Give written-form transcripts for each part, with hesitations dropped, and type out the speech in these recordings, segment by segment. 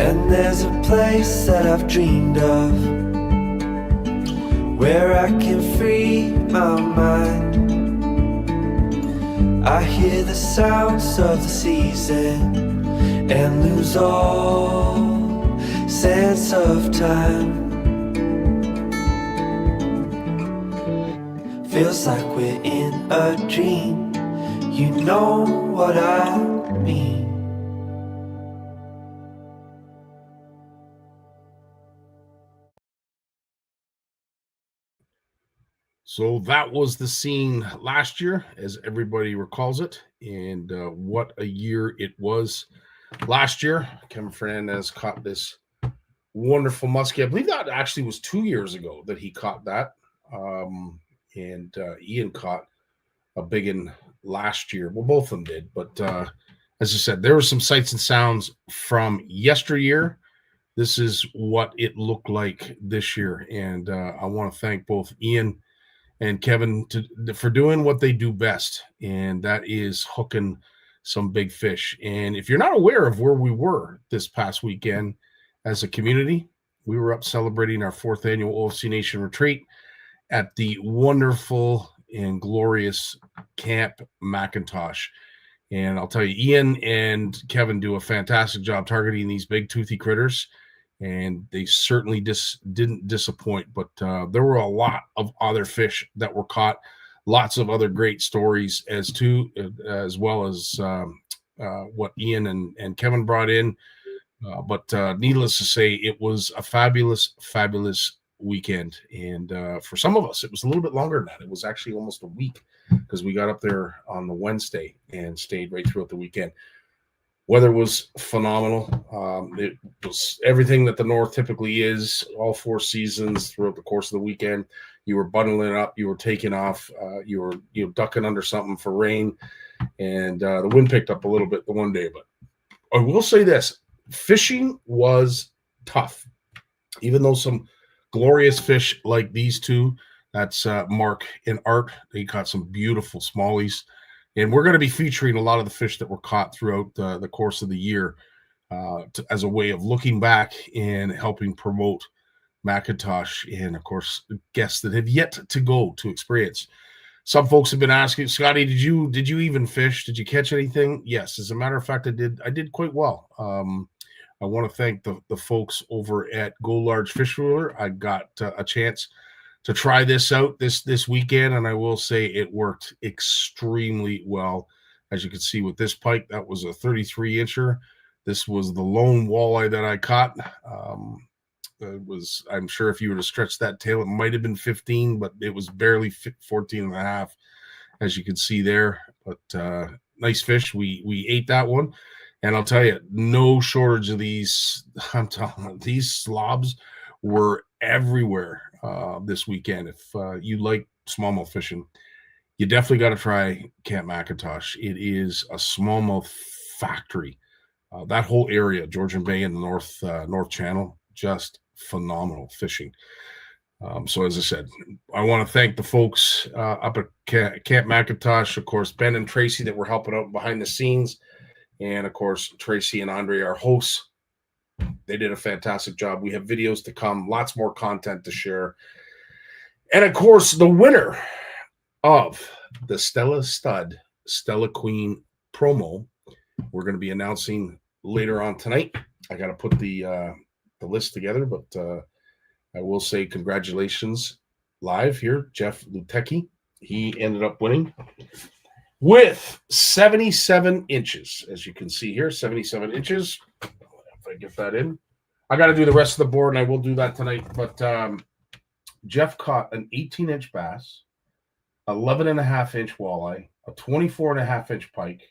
And there's a place that I've dreamed of, where I can free my mind. I hear the sounds of the season and lose all sense of time. Feels like we're in a dream, you know what I mean. So that was the scene last year, as everybody recalls it, and what a year it was last year. Kevin Fernandez caught this wonderful muskie. I believe that actually was 2 years ago that he caught that, and Ian caught a big one last year. Well, both of them did, but as I said, there were some sights and sounds from yesteryear. This is what it looked like this year, and I want to thank both Ian and Kevin for doing what they do best, and that is hooking some big fish. And if you're not aware of where we were this past weekend as a community, we were up celebrating our 4th annual OFC Nation retreat at the wonderful and glorious Camp McIntosh. And I'll tell you, Ian and Kevin do a fantastic job targeting these big toothy critters, and they certainly didn't disappoint. But there were a lot of other fish that were caught, lots of other great stories as well as what Ian and Kevin brought in. But needless to say, it was a fabulous, fabulous weekend. And for some of us, it was a little bit longer than that. It was actually almost a week, because we got up there on the Wednesday and stayed right throughout the weekend. Weather was phenomenal. It was everything that the North typically is, all 4 seasons throughout the course of the weekend. You were bundling up, you were taking off, you were ducking under something for rain, and the wind picked up a little bit the one day. But I will say this, fishing was tough. Even though some glorious fish like these two, that's Mark and Art, they caught some beautiful smallies. And we're going to be featuring a lot of the fish that were caught throughout the course of the year as a way of looking back and helping promote McIntosh, and, of course, guests that have yet to go to experience. Some folks have been asking, Scotty, did you even fish? Did you catch anything? Yes, as a matter of fact, I did quite well. I want to thank the folks over at Go Large Fish Ruler. I got a chance to try this out this weekend, and I will say it worked extremely well. As you can see with this pike, that was a 33-incher. This was the lone walleye that I caught. I'm sure if you were to stretch that tail, it might have been 15, but it was barely 14 and a half, as you can see there. But nice fish. We ate that one, and I'll tell you, no shortage of these. I'm telling you, these slobs were everywhere this weekend. If you like smallmouth fishing, you definitely got to try Camp McIntosh. It is a smallmouth factory. That whole area, Georgian Bay and the North Channel, just phenomenal fishing. So as I said, I want to thank the folks up at Camp McIntosh, of course, Ben and Tracy that were helping out behind the scenes, and of course Tracy and Andre, our hosts. They did a fantastic job. We have videos to come, lots more content to share. And, of course, the winner of the Stella Stud, Stella Queen promo, we're going to be announcing later on tonight. I got to put the list together, but I will say congratulations live here, Jeff Lutecki. He ended up winning with 77 inches. As you can see here, 77 inches. If I get that in, I got to do the rest of the board, and I will do that tonight. But Jeff caught an 18-inch bass, 11.5-inch walleye, a 24.5-inch pike,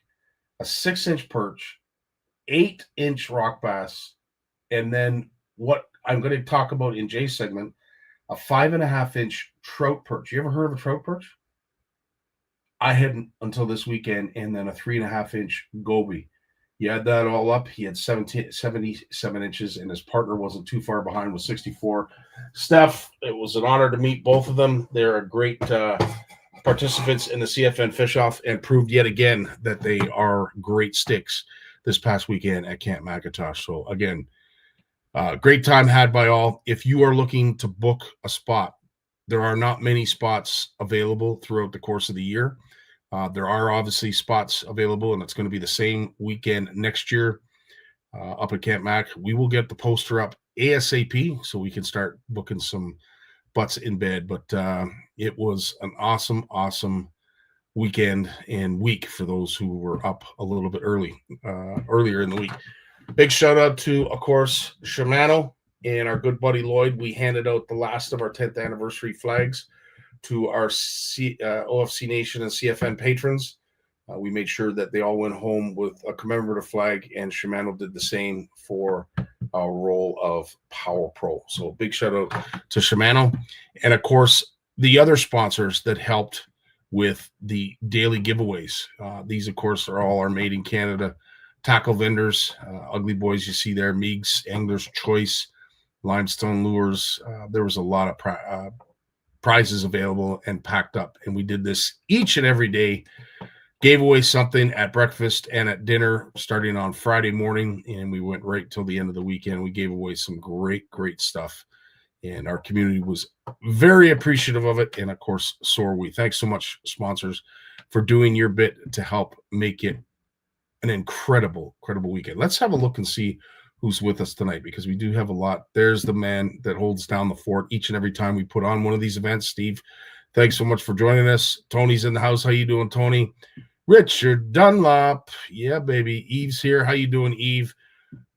a 6-inch perch, 8-inch rock bass, and then what I'm going to talk about in Jay's segment, a 5.5-inch trout perch. You ever heard of a trout perch? I hadn't until this weekend, and then a 3.5-inch goby. You add that all up, he had 77 inches, and his partner wasn't too far behind with 64. Steph, it was an honor to meet both of them. They're great participants in the CFN Fish-Off, and proved yet again that they are great sticks this past weekend at Camp McIntosh. So, again, Great time had by all. If you are looking to book a spot, there are not many spots available throughout the course of the year. There are obviously spots available, and it's going to be the same weekend next year up at Camp Mac. We will get the poster up ASAP so we can start booking some butts in bed. But it was an awesome weekend and week for those who were up a little bit earlier in the week. Big shout out to, of course, Shimano and our good buddy Lloyd. We handed out the last of our 10th anniversary flags to our OFC Nation and CFN patrons. We made sure that they all went home with a commemorative flag, and Shimano did the same for our roll of Power Pro. So big shout out to Shimano. And of course, the other sponsors that helped with the daily giveaways. These, of course, are all our Made in Canada tackle vendors. Ugly Boys, you see there, Meeks, Angler's Choice, Limestone Lures. There was a lot of prizes available and packed up. And we did this each and every day. Gave away something at breakfast and at dinner starting on Friday morning, and we went right till the end of the weekend. We gave away some great stuff, and our community was very appreciative of it, and of course, so are we. Thanks so much, sponsors, for doing your bit to help make it an incredible weekend. Let's have a look and see who's with us tonight, because we do have a lot. There's the man that holds down the fort each and every time we put on one of these events. Steve, thanks so much for joining us. Tony's in the house. How you doing, Tony? Richard Dunlop. Yeah, baby. Eve's here. How you doing, Eve?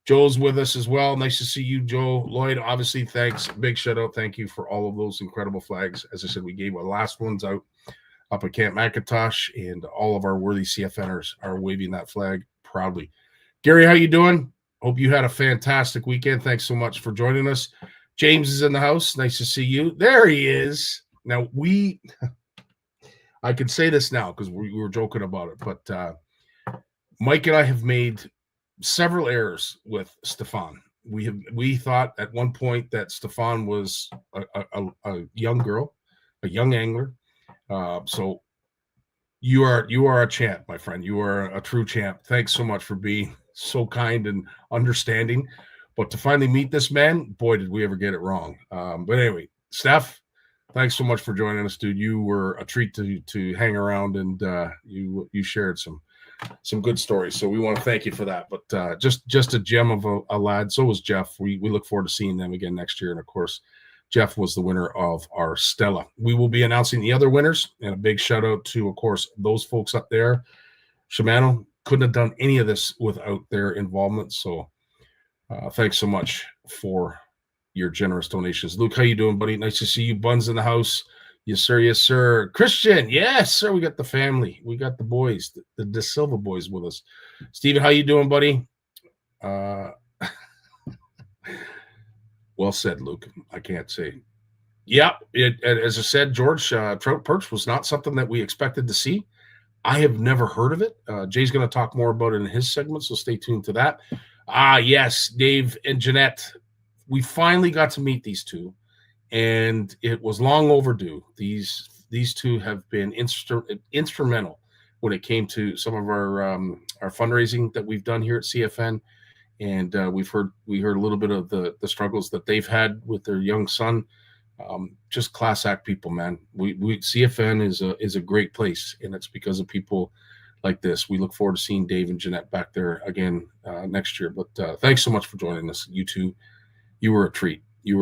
Joe's with us as well. Nice to see you, Joe. Lloyd, obviously, thanks. Big shout out. Thank you for all of those incredible flags. As I said, we gave our last ones out up at Camp McIntosh, and all of our worthy CFNers are waving that flag proudly. Gary, how you doing? Hope you had a fantastic weekend. Thanks so much for joining us. James is in the house. Nice to see you. There he is. Now, I can say this now because we were joking about it, but Mike and I have made several errors with Stefan. We thought at one point that Stefan was a young girl, a young angler. So you are a champ, my friend. You are a true champ. Thanks so much for being so kind and understanding. But to finally meet this man, boy, did we ever get it wrong. But anyway, Steph, thanks so much for joining us, dude. You were a treat to hang around, and you shared some good stories. So we want to thank you for that. But just a gem of a lad. So was Jeff. We look forward to seeing them again next year. And of course, Jeff was the winner of our Stella. We will be announcing the other winners, and a big shout out to, of course, those folks up there. Shimano couldn't have done any of this without their involvement. So thanks so much for your generous donations. Luke, how you doing, buddy? Nice to see you. Buns in the house. Yes, sir. Yes, sir. Christian. Yes, sir. We got the family. We got the boys, the De Silva boys with us. Steven, how you doing, buddy? Well said, Luke. I can't say. Yeah, as I said, George, trout perch was not something that we expected to see. I have never heard of it. Jay's going to talk more about it in his segment, so stay tuned to that. Yes, Dave and Jeanette, we finally got to meet these two, and it was long overdue. These two have been instrumental when it came to some of our fundraising that we've done here at CFN, and we heard a little bit of the struggles that they've had with their young son. Just class act people, man. We CFN is a great place, and it's because of people like this. We look forward to seeing Dave and Jeanette back there again next year. But thanks so much for joining us, you two. You were a treat. We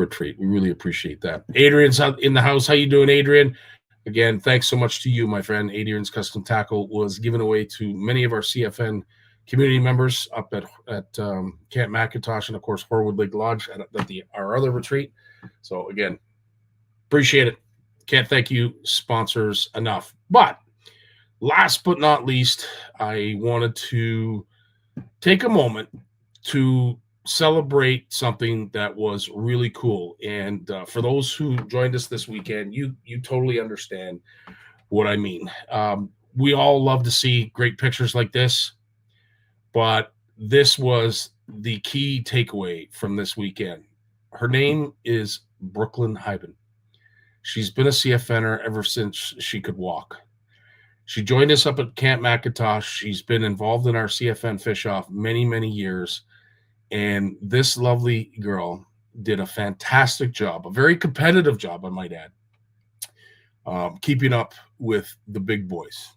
really appreciate that. Adrian's in the house. How you doing, Adrian? Again, thanks so much to you, my friend. Adrian's Custom Tackle was given away to many of our CFN community members up at Camp McIntosh and, of course, Horwood Lake Lodge at our other retreat. So, again, appreciate it. Can't thank you, sponsors, enough. But last but not least, I wanted to take a moment to celebrate something that was really cool. And for those who joined us this weekend, you totally understand what I mean. We all love to see great pictures like this, but this was the key takeaway from this weekend. Her name is Brooklyn Hyben. She's been a CFNer ever since she could walk. She joined us up at Camp McIntosh. She's been involved in our CFN fish off many, many years. And this lovely girl did a fantastic job, a very competitive job, I might add, keeping up with the big boys.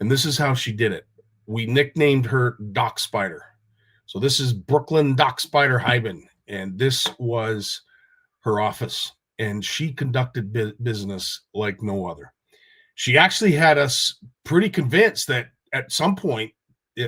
And this is how she did it. We nicknamed her Doc Spider. So this is Brooklyn Doc Spider Hyben, and this was her office. And she conducted business like no other. She actually had us pretty convinced that at some point,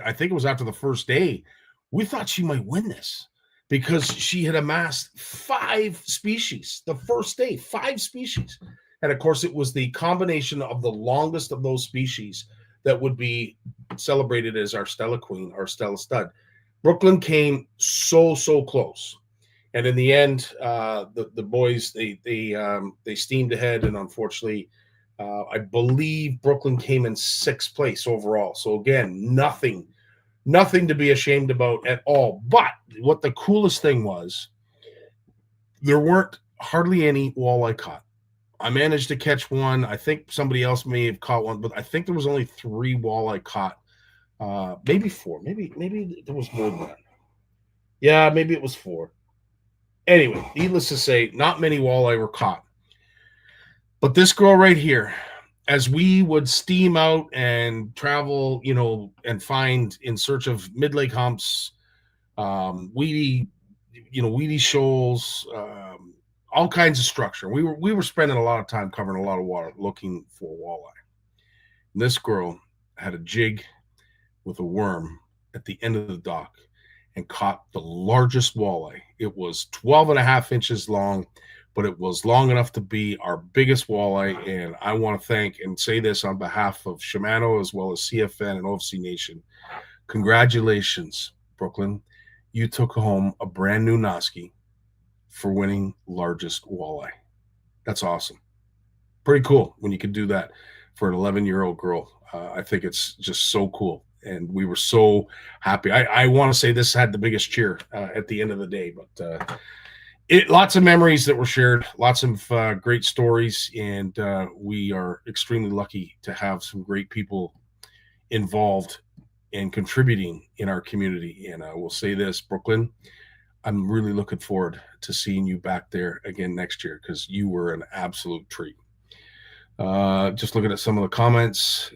I think it was after the first day, we thought she might win this because she had amassed 5 species the first day, 5 species. And of course, it was the combination of the longest of those species that would be celebrated as our Stella Queen, our Stella Stud. Brooklyn came so close. And in the end, the boys, they steamed ahead. And unfortunately, I believe Brooklyn came in 6th place overall. So again, nothing to be ashamed about at all. But what the coolest thing was, there weren't hardly any walleye caught. I managed to catch one. I think somebody else may have caught one, but I think there was only 3 walleye caught. Maybe 4. Maybe there was more than that. Yeah, maybe it was 4. Anyway, needless to say, not many walleye were caught. But this girl right here, as we would steam out and travel, and find in search of mid-lake humps, weedy shoals, all kinds of structure. We were spending a lot of time covering a lot of water looking for walleye. And this girl had a jig with a worm at the end of the dock and caught the largest walleye. It was 12 and a half inches long, but it was long enough to be our biggest walleye. And I want to thank and say this on behalf of Shimano as well as CFN and OFC Nation. Congratulations, Brooklyn. You took home a brand new Noski for winning largest walleye. That's awesome. Pretty cool when you can do that for an 11-year-old girl. I think it's just so cool. And we were so happy. I want to say this had the biggest cheer at the end of the day, but lots of memories that were shared, lots of great stories, and we are extremely lucky to have some great people involved and contributing in our community. And I will say this, Brooklyn, I'm really looking forward to seeing you back there again next year because you were an absolute treat. Just looking at some of the comments.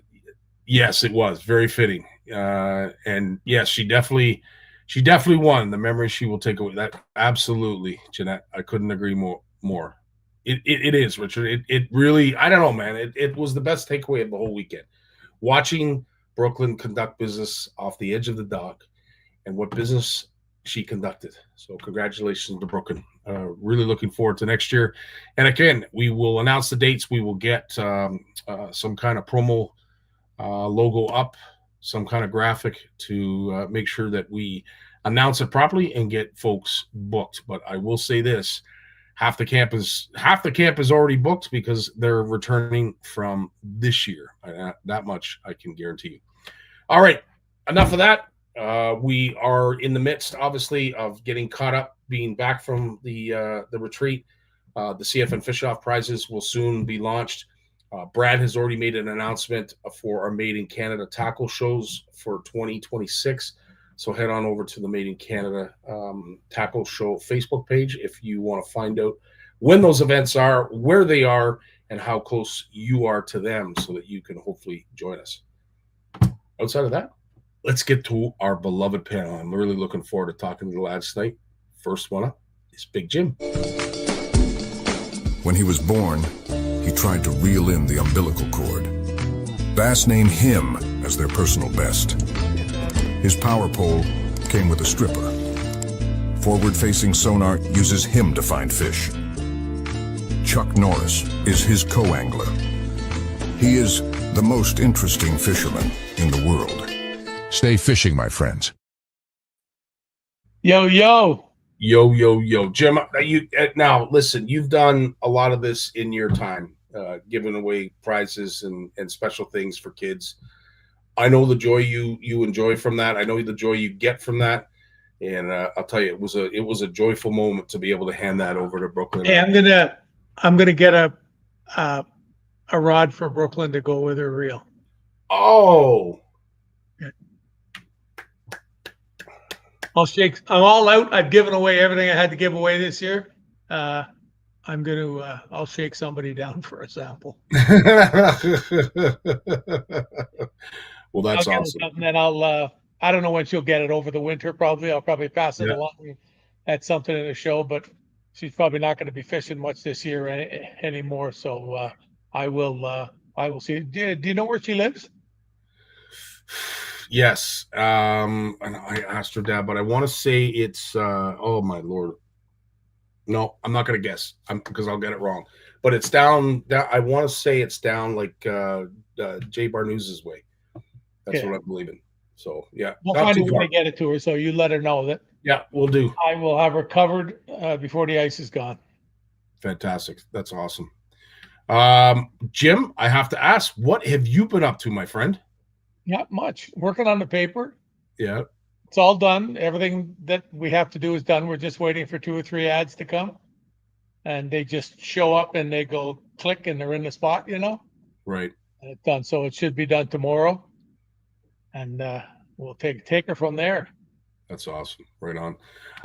Yes, it was very fitting. And yes, she definitely won. The memory she will take away. That absolutely, Jeanette. I couldn't agree more. It is, Richard. It really, I don't know, man. It was the best takeaway of the whole weekend. Watching Brooklyn conduct business off the edge of the dock and what business she conducted. So congratulations to Brooklyn. Really looking forward to next year. And again, we will announce the dates. We will get some kind of promo logo up, some kind of graphic to make sure that we announce it properly and get folks booked. But I will say this, half the camp is already booked because they're returning from this year. That much I can guarantee you. All right, enough of that. We are in the midst, obviously, of getting caught up, being back from the retreat. The CFN Fish-Off prizes will soon be launched. Brad has already made an announcement for our Made in Canada tackle shows for 2026. So head on over to the Made in Canada tackle show Facebook page if you want to find out when those events are, where they are, and how close you are to them so that you can hopefully join us. Outside of that, let's get to our beloved panel. I'm really looking forward to talking to the lads tonight. First one up is Big Jim. When he was born, he tried to reel in the umbilical cord. Bass named him as their personal best. His power pole came with a stripper. Forward-facing sonar uses him to find fish. Chuck Norris is his co-angler. He is the most interesting fisherman in the world. Stay fishing, my friends. Yo. Yo. Jim, now listen, you've done a lot of this in your time, giving away prizes and special things for kids. I know the joy you enjoy from that. I know the joy you get from that. And I'll tell you, it was a joyful moment to be able to hand that over to Brooklyn. Hey, I'm gonna get a rod for Brooklyn to go with her reel. Oh. I'll shake. I'm all out. I've given away everything I had to give away this year. I'll shake somebody down for a sample. Well, I'll that's get it awesome. something, then I don't know when she'll get it over the winter. Probably I'll probably pass it Yeah. along at something in the show, but she's probably not going to be fishing much this year anymore. So I will see. Do you know where she lives? Yes. And I asked her dad, but I want to say it's oh my Lord. No, I'm not gonna guess. Because I'll get it wrong. But it's down. I want to say it's down like Jay Barnucz's way. That's what I'm believing. So yeah, We'll not find a too way far. to get it to her. So you let her know that Yeah, we'll do. I will have her covered before the ice is gone. Fantastic. That's awesome. Jim, I have to ask, what have you been up to, my friend? Not much. Working on the paper. Yeah. It's all done. Everything that we have to do is done. We're just waiting for 2 or 3 ads to come. And they just show up and they go click and they're in the spot, Right. And it's done. So it should be done tomorrow. And we'll take her from there. That's awesome. Right on.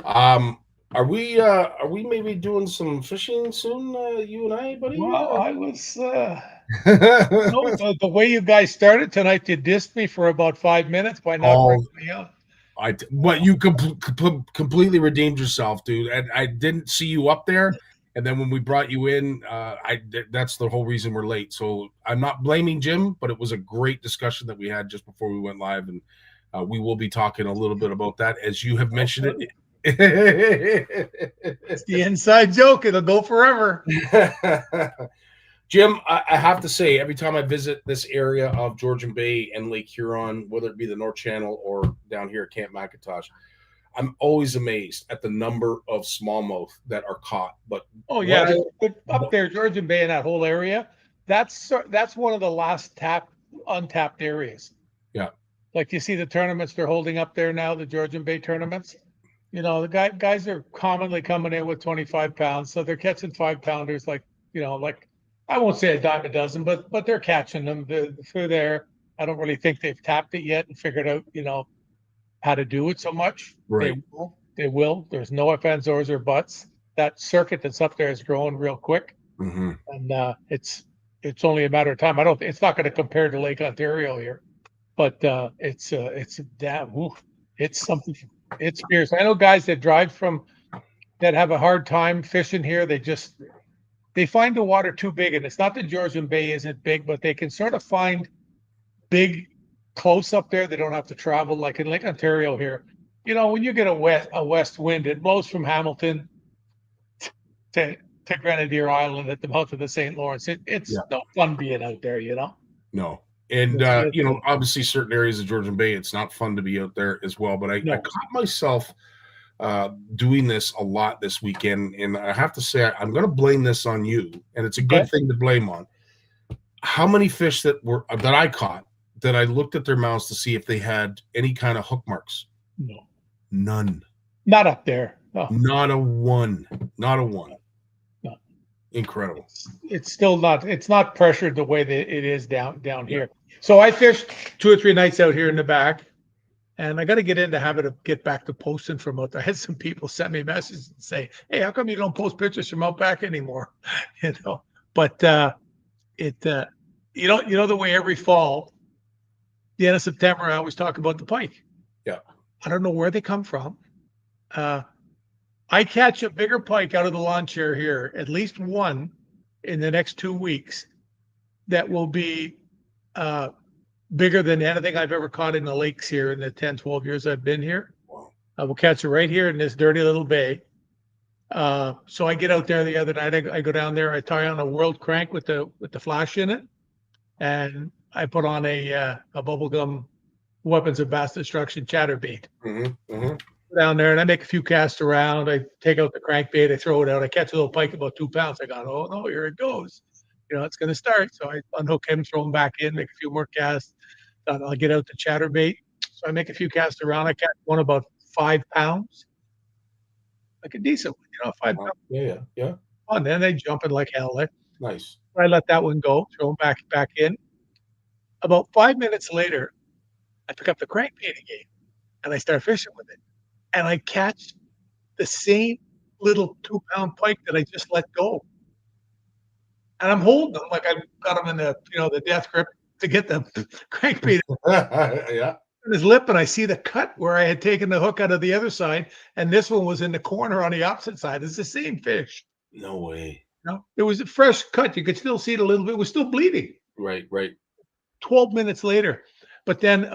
Are we maybe doing some fishing soon, you and I, buddy? Well, I was the way you guys started tonight, you dissed me for about 5 minutes by not bringing me up. But you completely redeemed yourself, dude. And I didn't see you up there. And then when we brought you in, that's the whole reason we're late. So I'm not blaming Jim, but it was a great discussion that we had just before we went live. And we will be talking a little bit about that, as you have mentioned it. It's the inside joke. It'll go forever. Jim, I have to say, every time I visit this area of Georgian Bay and Lake Huron, whether it be the North Channel or down here at Camp McIntosh, I'm always amazed at the number of smallmouth that are caught. But up there, Georgian Bay and that whole area, that's one of the last untapped areas. Yeah, like you see the tournaments they're holding up there now, the Georgian Bay tournaments. The guys are commonly coming in with 25 pounds, so they're catching 5-pounders like I won't say a dime a dozen, but they're catching them through there. I don't really think they've tapped it yet and figured out how to do it so much. Right. They will. There's no ifs, ands, ors, or buts. That circuit that's up there is growing real quick, and it's only a matter of time. It's not going to compare to Lake Ontario here, but it's something. It's fierce. I know guys that that have a hard time fishing here. They find the water too big, and it's not that Georgian Bay isn't big, but they can sort of find big close up there. They don't have to travel like in Lake Ontario here. When you get a west wind, it blows from Hamilton to Grenadier Island at the mouth of the St. Lawrence. It's no fun being out there, No. And, obviously certain areas of Georgian Bay, it's not fun to be out there as well. But I caught myself doing this a lot this weekend. And I have to say, I'm going to blame this on you. And it's a good thing to blame on. How many fish that I caught that I looked at their mouths to see if they had any kind of hook marks? No. None. Not up there. No. Not a one. Not a one. No. Incredible. It's not pressured the way that it is down here. So I fished 2 or 3 nights out here in the back, and I got to get in the habit of get back to posting from out there. I had some people send me messages and say, "Hey, how come you don't post pictures from out back anymore?" But the way every fall, the end of September, I always talk about the pike. Yeah. I don't know where they come from. I catch a bigger pike out of the lawn chair here, at least one in the next 2 weeks, that will be bigger than anything I've ever caught in the lakes here in the 10, 12 years I've been here. Wow. I will catch it right here in this dirty little bay. So I get out there the other night. I go down there. I tie on a world crank with the flash in it, and I put on a bubblegum weapons of mass destruction chatterbait. Down there, and I make a few casts around. I take out the crankbait, I throw it out. I catch a little pike about 2 pounds. I go, oh no, here it goes. It's going to start. So I unhook him, throw him back in, make a few more casts. I'll get out the chatterbait. So I make a few casts around. I catch one about 5 pounds, like a decent one, 5 pounds. Yeah. And then they jump in like hell. Nice. I let that one go, throw him back in. About 5 minutes later, I pick up the crankbait again, and I start fishing with it. and I catch the same little 2-pound pike that I just let go. And I'm holding them like I've got him in the death grip to get the crankbait Yeah. in his lip, and I see the cut where I had taken the hook out of the other side, and this one was in the corner on the opposite side. It's the same fish. No way. No, it was a fresh cut. You could still see it a little bit. It was still bleeding. Right, right. 12 minutes later. But then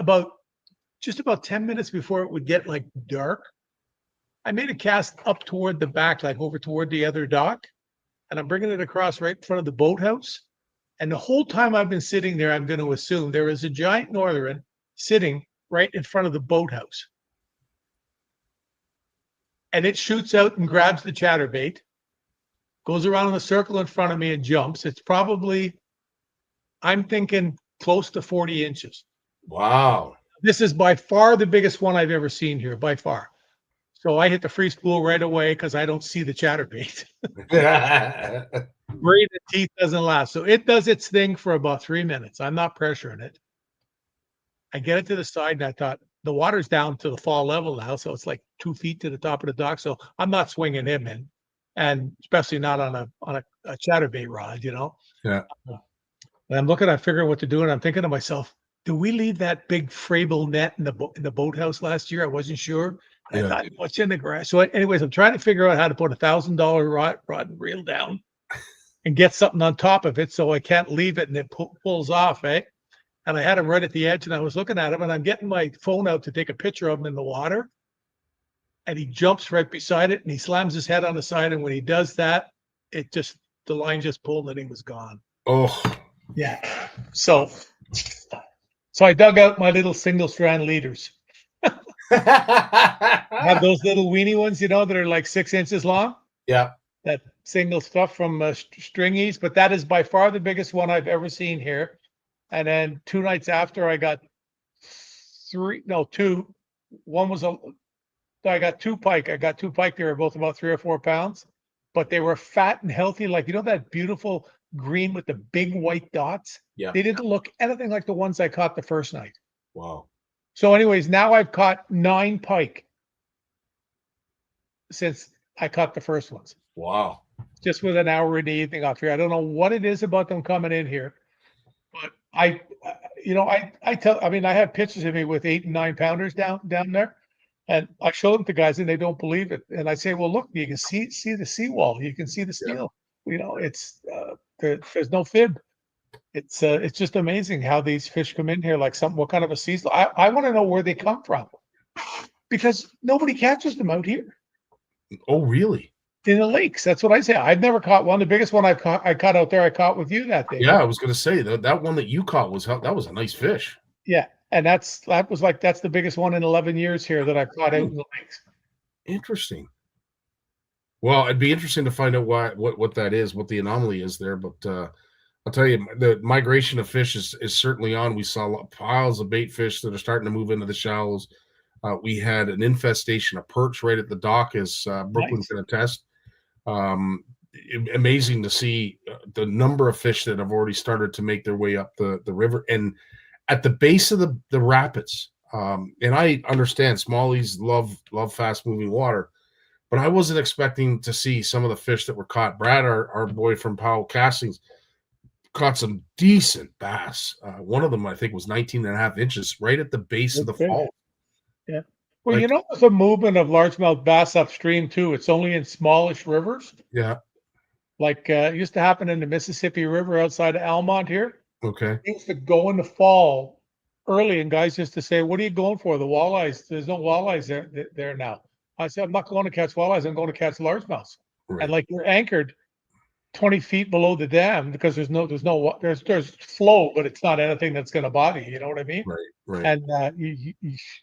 just about 10 minutes before it would get like dark, I made a cast up toward the back, like over toward the other dock. And I'm bringing it across right in front of the boathouse. And the whole time I've been sitting there, I'm going to assume there is a giant northern sitting right in front of the boathouse. And it shoots out and grabs the chatterbait, goes around in a circle in front of me and jumps. It's probably, I'm thinking, close to 40 inches. Wow. This is by far the biggest one I've ever seen here, by far. So I hit the free spool right away because I don't see the chatterbait. Braid and teeth doesn't last. So it does its thing for about 3 minutes. I'm not pressuring it. I get it to the side, and I thought, the water's down to the fall level now, so it's like 2 feet to the top of the dock. So I'm not swinging him in, and especially not on a chatterbait rod, Yeah. And I'm looking, I'm figuring what to do, and I'm thinking to myself, do we leave that big Frable net in the boathouse last year? I wasn't sure. I thought, what's in the grass? So anyways, I'm trying to figure out how to put $1,000 rod and reel down and get something on top of it so I can't leave it and it pulls off, eh? And I had him right at the edge, and I was looking at him, and I'm getting my phone out to take a picture of him in the water. And he jumps right beside it, and he slams his head on the side. And when he does that, the line just pulled, and he was gone. Oh. Yeah. So I dug out my little single strand leaders. I have those little weenie ones, that are like 6 inches long. Yeah. That single stuff from Stringies, but that is by far the biggest one I've ever seen here. And then 2 nights after, I got two. One was I got 2 pike. I got 2 pike. They were both about 3 or 4 pounds, but they were fat and healthy. Like, that beautiful green with the big white dots. Yeah. They didn't look anything like the ones I caught the first night. Wow. So anyways, now I've caught 9 pike since I caught the first ones. Wow. Just with an hour in the evening off here. I don't know what it is about them coming in here, but I have pictures of me with 8 and 9 pounders down there, and I show them to guys and they don't believe it. And I say, well, look, you can see the seawall. You can see the steel. Yeah. It's there's no fib. It's just amazing how these fish come in here like what kind of a season. I want to know where they come from, because nobody catches them out here. Oh, really? In the lakes. That's what I say. I've never caught one. The biggest one I caught out there, I caught with you that day. Yeah, I was going to say that one that you caught was a nice fish. Yeah, and that's the biggest one in 11 years here that I've caught out in the lakes. Interesting. Well, it'd be interesting to find out what that is, what the anomaly is there. But I'll tell you, the migration of fish is certainly on. We saw piles of bait fish that are starting to move into the shallows. We had an infestation of perch right at the dock, as Brooklyn can attest. Amazing to see the number of fish that have already started to make their way up the river and at the base of the rapids. And I understand smallies love fast moving water, but I wasn't expecting to see some of the fish that were caught. Brad, our boy from Powell Castings, caught some decent bass. One of them, I think, was 19.5 inches right at the base of the fall. Yeah. Well, there's a movement of largemouth bass upstream too. It's only in smallish rivers. Yeah. Like it used to happen in the Mississippi River outside of Almont here. Okay. It used to go in the fall early, and guys used to say, "What are you going for? The walleyes? There's no walleyes there now." I said, "I'm not going to catch walleyes. I'm going to catch largemouths." Right. And like you're anchored 20 feet below the dam because there's flow, but it's not anything that's going to bother you. You know what I mean? Right. And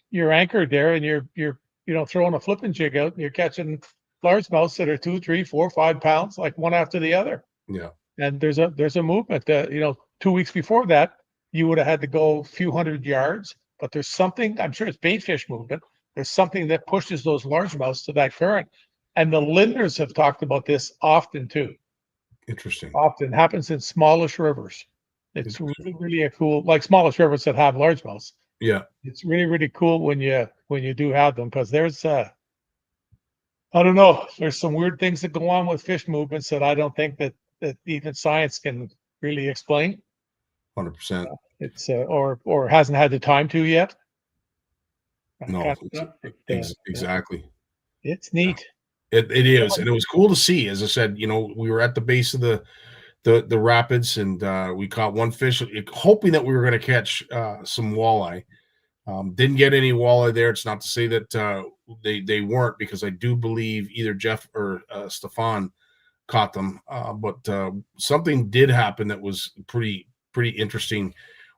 you're anchored there, and you're throwing a flipping jig out, and you're catching largemouths that are 2, 3, 4, 5 pounds, like one after the other. Yeah. And there's a movement that 2 weeks before that you would have had to go a few hundred yards, but there's something, I'm sure it's baitfish movement. There's something that pushes those largemouths to that current, and the linders have talked about this often too. Interesting. Often happens in smallish rivers. It's really, really a cool, like smallish rivers that have largemouths. Yeah. It's really, really cool when you do have them, because there's I don't know. There's some weird things that go on with fish movements that I don't think that even science can really explain. 100%. It's or hasn't had the time to yet. No, Yeah, exactly. it's neat. It is, and it was cool to see. As I said, we were at the base of the rapids, and we caught one fish, hoping that we were going to catch some walleye. Didn't get any walleye there. It's not to say that they weren't, because I do believe either Jeff or Stefan caught them. But something did happen that was pretty interesting.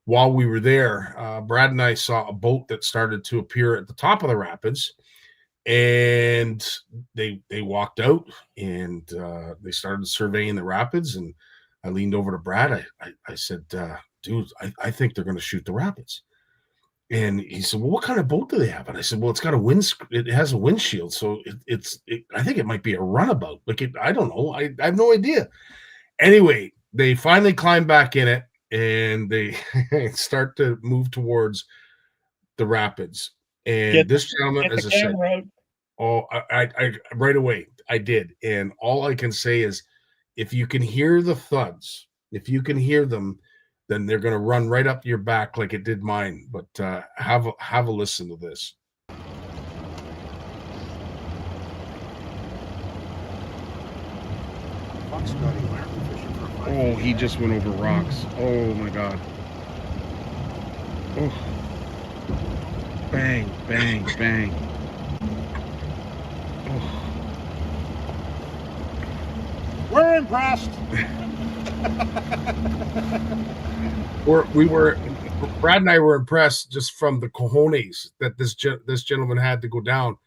While we were there, Brad and I saw a boat that started to appear at the top of the rapids, and they walked out, and they started surveying the rapids. And I leaned over to Brad. I said, dude, I think they're going to shoot the rapids. And he said, well, what kind of boat do they have? And I said, well, it's got it has a windshield. So I think it might be a runabout. I don't know. I have no idea. Anyway, they finally climb back in it, and they start to move towards the rapids. And this gentleman, as I said, I right away, I did. And all I can say is, if you can hear the thuds, if you can hear them, then they're going to run right up your back like it did mine. But have a listen to this. Oh, he just went over rocks. Oh my God. Oh. Bang, bang, bang. Oh. We're impressed. Brad and I were impressed just from the cojones that this gentleman had to go down.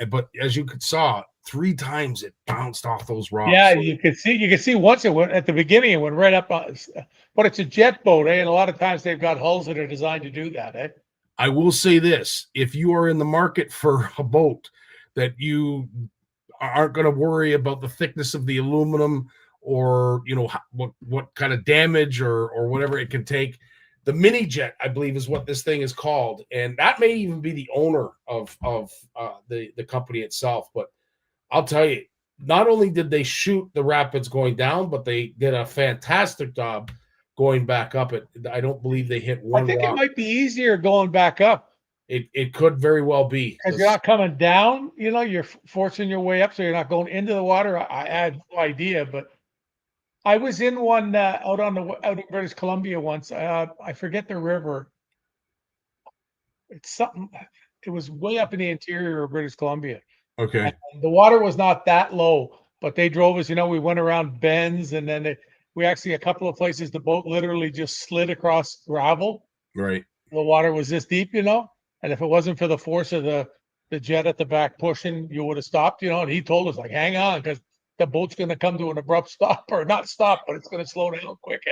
But as you saw, 3 times it bounced off those rocks. Yeah, you could see once it went at the beginning, it went right up. But it's a jet boat, eh? And a lot of times they've got hulls that are designed to do that, eh? I will say this: if you are in the market for a boat that you aren't going to worry about the thickness of the aluminum, or what kind of damage or whatever it can take, the mini jet, I believe, is what this thing is called, and that may even be the owner of the company itself. But I'll tell you, not only did they shoot the rapids going down, but they did a fantastic job going back up it. I don't believe they hit one. I think rock. It might be easier going back up. It could very well be, because you're not coming down. You're forcing your way up, so you're not going into the water. I had no idea, but I was in one out in British Columbia once. I forget the river. It's something. It was way up in the interior of British Columbia. Okay. And the water was not that low, but they drove us. We went around bends, and then we actually, a couple of places, the boat literally just slid across gravel. Right. The water was this deep, and if it wasn't for the force of the jet at the back pushing, you would have stopped, And he told us, hang on, because the boat's going to come to an abrupt stop, or not stop, but it's going to slow down quick.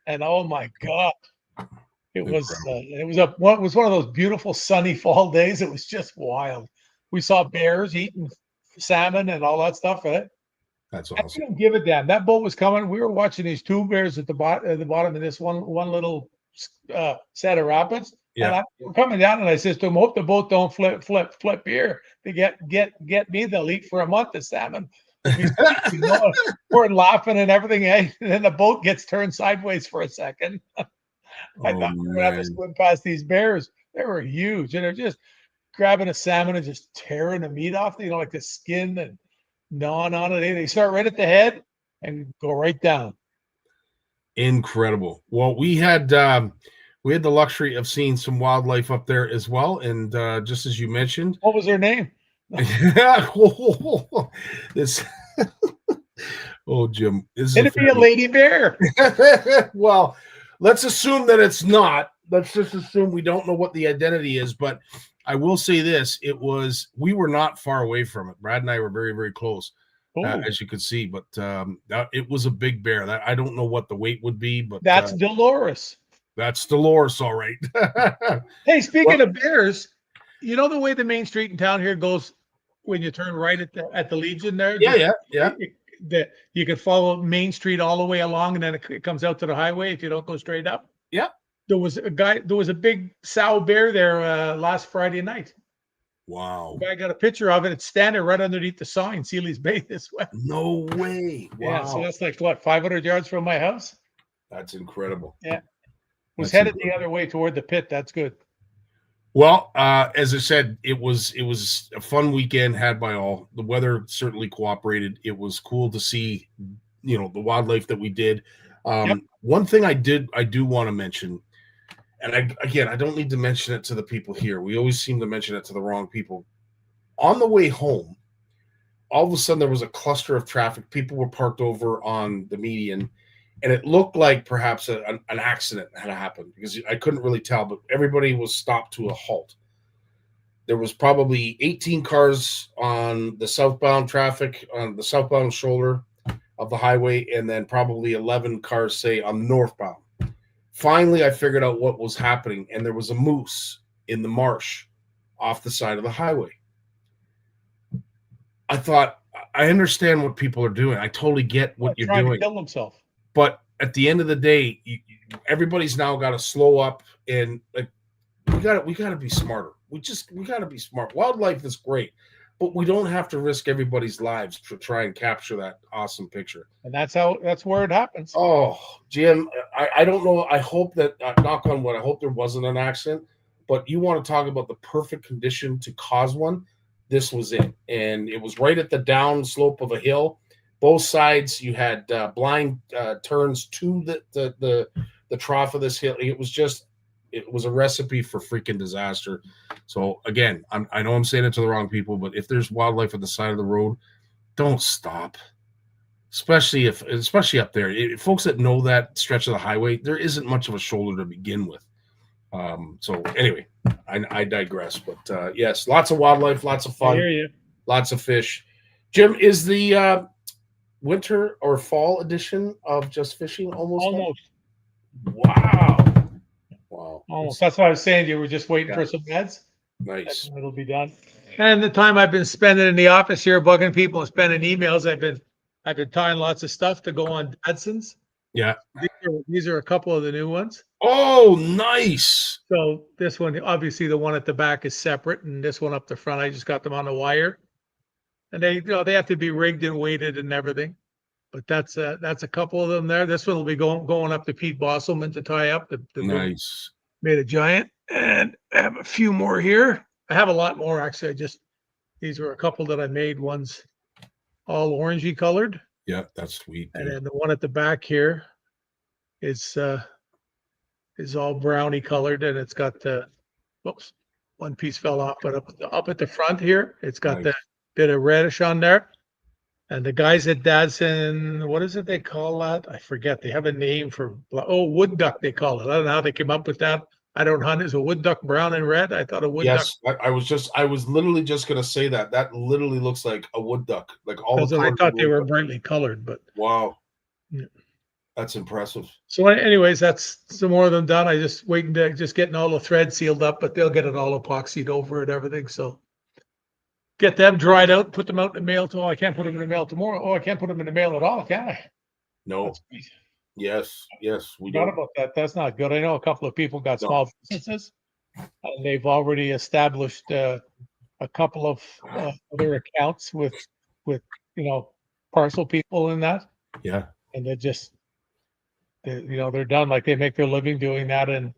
And oh my God, it was one of those beautiful sunny fall days. It was just wild. We saw bears eating salmon and all that stuff. That's awesome. I didn't give a damn. That boat was coming. We were watching these 2 bears at the bottom of this one little set of rapids. Yeah. And we're coming down, and I says to him, hope the boat don't flip here to get me. They'll eat for a month of salmon. We're laughing and everything, and then the boat gets turned sideways for a second. I thought we were going to have to swim past these bears. They were huge, and they're just grabbing a salmon and just tearing the meat off, like the skin, and gnawing on it. They start right at the head and go right down. Incredible. Well, we had the luxury of seeing some wildlife up there as well, and just as you mentioned, what was their name? This oh, Jim, it'd be a lady bear. Well, let's assume that it's not. Let's just assume we don't know what the identity is. But I will say this: we were not far away from it. Brad and I were very, very close, as you could see. But it was a big bear. I don't know what the weight would be, but that's Dolores. That's Dolores, all right. Hey, speaking of bears, the way the main street in town here goes when you turn right at the Legion there? Yeah. You can follow Main Street all the way along, and then it comes out to the highway if you don't go straight up. Yeah. There was a big sow bear there last Friday night. Wow. I got a picture of it. It's standing right underneath the sign, Sealy's Bay this way. No way. Wow. Yeah, so that's like what, 500 yards from my house? That's incredible. Yeah. Was That's headed incredible. the other way toward the pit. That's good. Well, as I said, it was a fun weekend had by all. The weather certainly cooperated. It was cool to see, the wildlife that we did. Yep. One thing I do want to mention, and I don't need to mention it to the people here. We always seem to mention it to the wrong people. On the way home, all of a sudden there was a cluster of traffic. People were parked over on the median, and it looked like perhaps an accident had happened because I couldn't really tell, but everybody was stopped to a halt. There was probably 18 cars on the southbound traffic, on the southbound shoulder of the highway, and then probably 11 cars, say, on the northbound. Finally, I figured out what was happening, and there was a moose in the marsh off the side of the highway. I thought, I understand what people are doing. I totally get what you're trying doing. to kill themselves. But at the end of the day, everybody's now got to slow up, and like we got to be smarter. We got to be smart. Wildlife is great, but we don't have to risk everybody's lives to try and capture that awesome picture. And that's where it happens. Oh, Jim, I don't know. I hope that, knock on wood, I hope there wasn't an accident. But you want to talk about the perfect condition to cause one? This was it, and it was right at the down slope of a hill. Both sides, you had blind turns to the trough of this hill. It was a recipe for freaking disaster. So again, I know I'm saying it to the wrong people, but if there's wildlife at the side of the road, don't stop. Especially up there. Folks that know that stretch of the highway, there isn't much of a shoulder to begin with. So anyway, I digress. But yes, lots of wildlife, lots of fun, I hear you. Lots of fish. Jim, is the winter or fall edition of Just Fishing almost? Wow. Almost. That's what I was saying. You were just waiting for some ads. Nice. It'll be done. And the time I've been spending in the office here, bugging people and spending emails, I've been tying lots of stuff to go on Dadsons. Yeah. These are a couple of the new ones. Oh, nice. So this one, obviously, the one at the back is separate, and this one up the front, I just got them on the wire, and they have to be rigged and weighted and everything. But that's a couple of them there. This one will be going up to Pete Bosselman to tie up. The Nice. Made a giant, and I have a few more here. I have a lot more actually. These were a couple that I made. One's all orangey colored. Yeah, that's sweet. And then the one at the back here is all brownie colored, and it's got the one piece fell off, but up at the front here, it's got the bit of reddish on there. And the guys at Dadson, what is it they call that? I forget. They have a name for wood duck, they call it. I don't know how they came up with that. I don't hunt. Is a wood duck brown and red? I thought a wood duck. Yes, I was literally just gonna say that. That literally looks like a wood duck. Like all the I thought they were brightly colored, but wow. Yeah. That's impressive. So anyways, that's some more of them done. I just waiting to getting all the thread sealed up, but they'll get it all epoxied over and everything. So get them dried out, put them out in the mail. I can't put them in the mail tomorrow. Oh, I can't put them in the mail at all, can I? No. Yes, we forgot about that. That's not good. I know a couple of people got small businesses, and they've already established a couple of other accounts with parcel people in that. Yeah. And they're done. Like they make their living doing that, and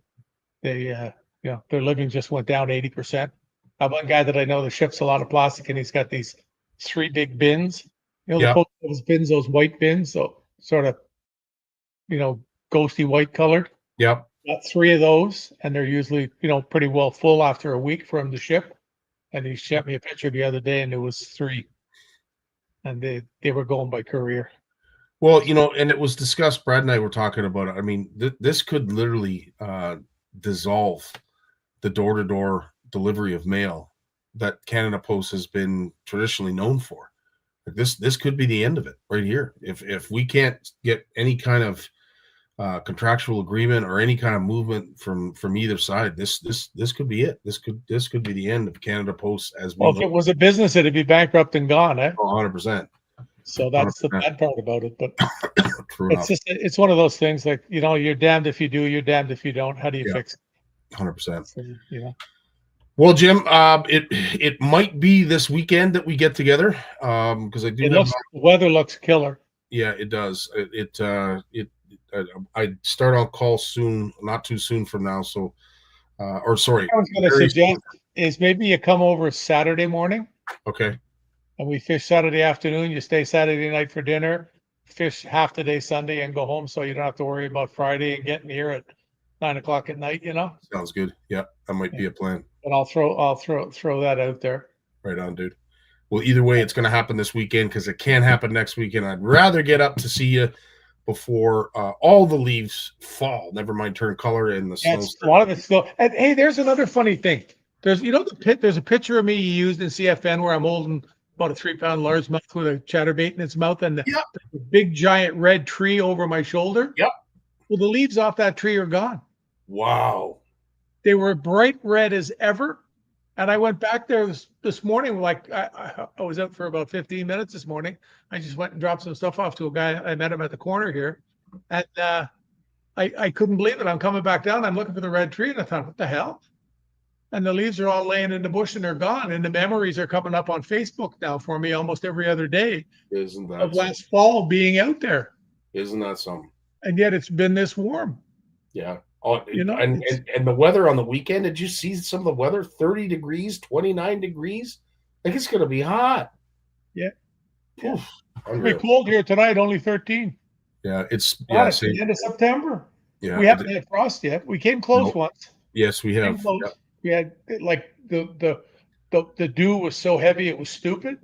they their living just went down 80%. I have one guy that I know that ships a lot of plastic, and he's got these 3 big bins. Those bins, those white bins, so sort of ghosty white colored. Yep. Got 3 of those, and they're usually pretty well full after a week for him to ship. And he sent me a picture the other day, and there was 3, and they were going by courier. Well, and it was discussed. Brad and I were talking about it. I mean, this could literally dissolve the door-to-door delivery of mail that Canada Post has been traditionally known for. This could be the end of it right here. If we can't get any kind of contractual agreement or any kind of movement from either side, this could be it. This could be the end of Canada Post as we. Well, if it was a business, it'd be bankrupt and gone, eh? 100%. So that's 100%. The bad part about it. But True it's enough. It's one of those things like you're damned if you do, you're damned if you don't. How do you fix it? 100%. So, Well, Jim, it might be this weekend that we get together because I do The weather looks killer. Yeah, it does. I start on call soon, not too soon from now. So, or sorry, I was going to suggest is maybe you come over Saturday morning okay. and we fish Saturday afternoon. You stay Saturday night for dinner, fish half the day Sunday, and go home, so you don't have to worry about Friday and getting here at 9 o'clock at night. Sounds good. Yeah, that might be a plan. But I'll throw that out there. Right on, dude. Well, either way, it's going to happen this weekend because it can't happen next weekend. I'd rather get up to see you before all the leaves fall. Never mind turn color and the snow. A lot of it's still. And hey, there's another funny thing. There's there's a picture of me used in CFN where I'm holding about a 3-pound largemouth with a chatterbait in its mouth and the big giant red tree over my shoulder. Yep. Well, the leaves off that tree are gone. Wow. They were bright red as ever. And I went back there this morning, like I was out for about 15 minutes this morning. I just went and dropped some stuff off to a guy. I met him at the corner here. And I couldn't believe it. I'm coming back down. I'm looking for the red tree. And I thought, what the hell? And the leaves are all laying in the bush and they're gone. And the memories are coming up on Facebook now for me almost every other day. Isn't that of last fall being out there? Isn't that something? And yet it's been this warm. Yeah. Oh, and the weather on the weekend, did you see some of the weather? 30 degrees, 29 degrees. I think it's going to be hot. Yeah. Oof, it's pretty cold here tonight, only 13. Yeah, it's the end of September. Yeah, we haven't had frost yet. We came close once. Yes, we have. Yeah. We had like the dew was so heavy it was stupid.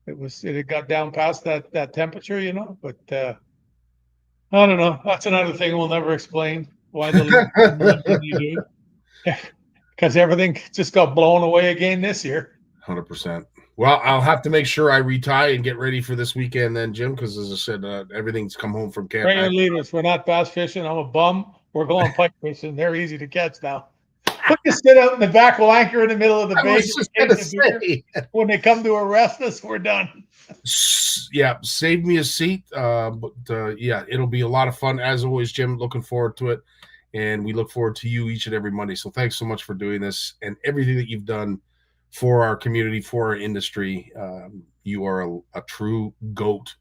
It had got down past that temperature, but I don't know. That's another thing we'll never explain. Why the you do? Because everything just got blown away again this year. 100%. Well, I'll have to make sure I retie and get ready for this weekend then, Jim, because as I said, everything's come home from camp. Trainer leaders, we're not bass fishing. I'm a bum. We're going pike fishing. They're easy to catch now. Put the sit out in the back. We'll anchor in the middle of the bay. When they come to arrest us, we're done. Yeah, save me a seat. Yeah, it'll be a lot of fun as always, Jim. Looking forward to it, and we look forward to you each and every Monday. So thanks so much for doing this and everything that you've done for our community, for our industry. You are a true GOAT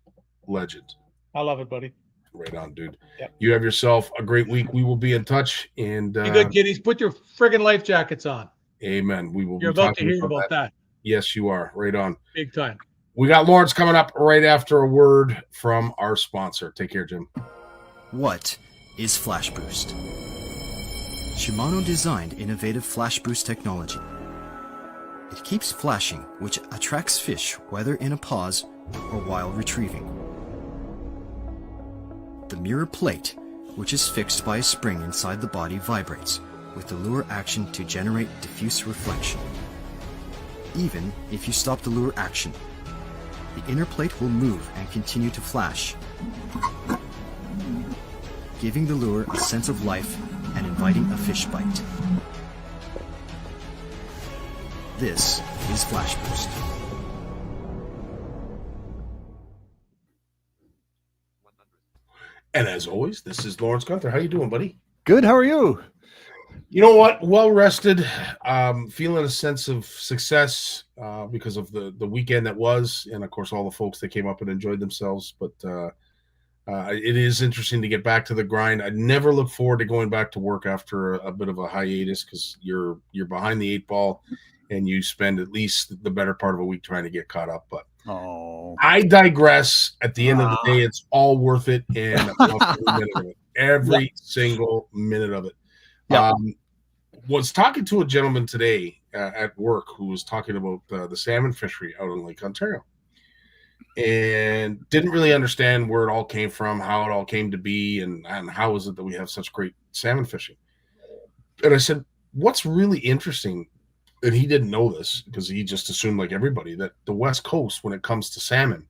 legend. I love it, buddy. Right on, dude. Yep. You have yourself a great week. We will be in touch. And be good, kiddies. Put your friggin' life jackets on. Amen. We will. You're about to hear about that. Yes, you are. Right on. Big time. We got Lawrence coming up right after a word from our sponsor. Take care, Jim. What is Flash Boost? Shimano designed innovative Flash Boost technology. It keeps flashing, which attracts fish whether in a pause or while retrieving. The mirror plate, which is fixed by a spring inside the body, vibrates with the lure action to generate diffuse reflection. Even if you stop the lure action, the inner plate will move and continue to flash, giving the lure a sense of life and inviting a fish bite. This is Flash Boost. And as always, this is Lawrence Gunther. How you doing, buddy? Good. How are you? You know what? Well rested, feeling a sense of success because of the weekend that was, and of course all the folks that came up and enjoyed themselves. But it is interesting to get back to the grind. I never look forward to going back to work after a bit of a hiatus because you're behind the 8 ball, and you spend at least the better part of a week trying to get caught up. But I digress. At the end of the day, it's all worth it, and I love every minute of it. Every single minute of it. Yeah. Was talking to a gentleman today at work who was talking about the salmon fishery out in Lake Ontario, and didn't really understand where it all came from, how it all came to be, and how is it that we have such great salmon fishing. And I said, what's really interesting, and he didn't know this because he just assumed, like everybody, that the West Coast, when it comes to salmon,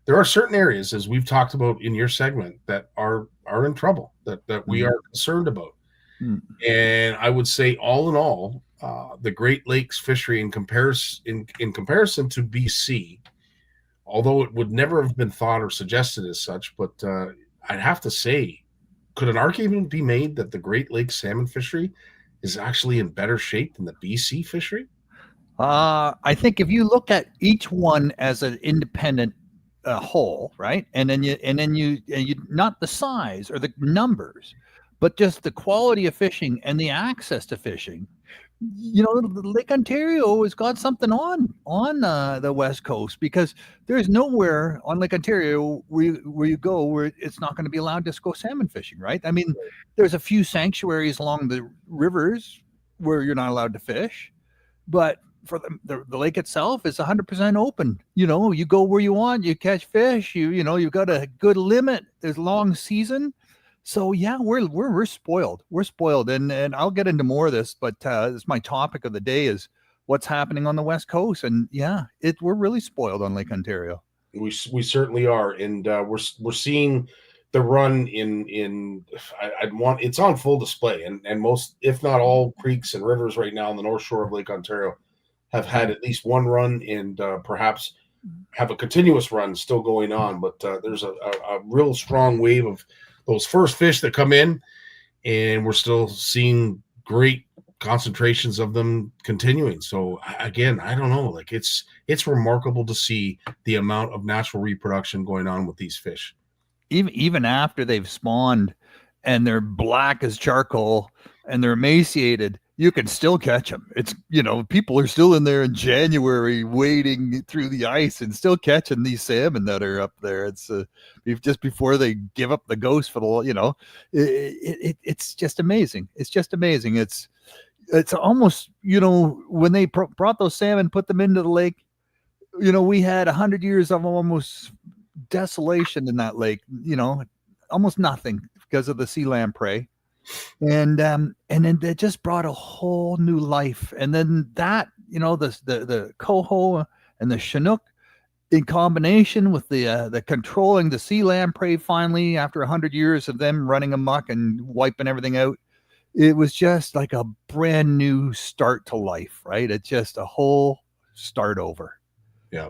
there are certain areas, as we've talked about in your segment, that are in trouble, that we are concerned about. And I would say, all in all, the Great Lakes fishery in comparison to BC, although it would never have been thought or suggested as such, but I'd have to say, could an argument be made that the Great Lakes salmon fishery is actually in better shape than the BC fishery? I think if you look at each one as an independent whole, right, and then you not the size or the numbers, but just the quality of fishing and the access to fishing. Lake Ontario has got something on the West Coast, because there's nowhere on Lake Ontario where you go where it's not going to be allowed to go salmon fishing, right? I mean, there's a few sanctuaries along the rivers where you're not allowed to fish, but for the lake itself is 100% open. You go where you want, you catch fish, you've got a good limit. There's long season. So yeah, we're spoiled. We're spoiled, and I'll get into more of this, but this my topic of the day is what's happening on the West Coast, and yeah, we're really spoiled on Lake Ontario. We certainly are, and we're seeing the run in I'd want it's on full display, and most, if not all, creeks and rivers right now on the north shore of Lake Ontario have had at least one run, and perhaps have a continuous run still going on. But there's a real strong wave of those first fish that come in, and we're still seeing great concentrations of them continuing. So again, I don't know, like it's remarkable to see the amount of natural reproduction going on with these fish. Even after they've spawned and they're black as charcoal and they're emaciated, you can still catch them. It's, people are still in there in January wading through the ice and still catching these salmon that are up there. It's just before they give up the ghost for the, it's just amazing. It's just amazing. It's almost, when they brought those salmon, put them into the lake, we had 100 years of almost desolation in that lake, almost nothing because of the sea lamprey. And then they just brought a whole new life. And then that, the coho and the chinook in combination with the controlling the sea lamprey, finally, after 100 years of them running amok and wiping everything out, it was just like a brand new start to life, right? It's just a whole start over. Yeah.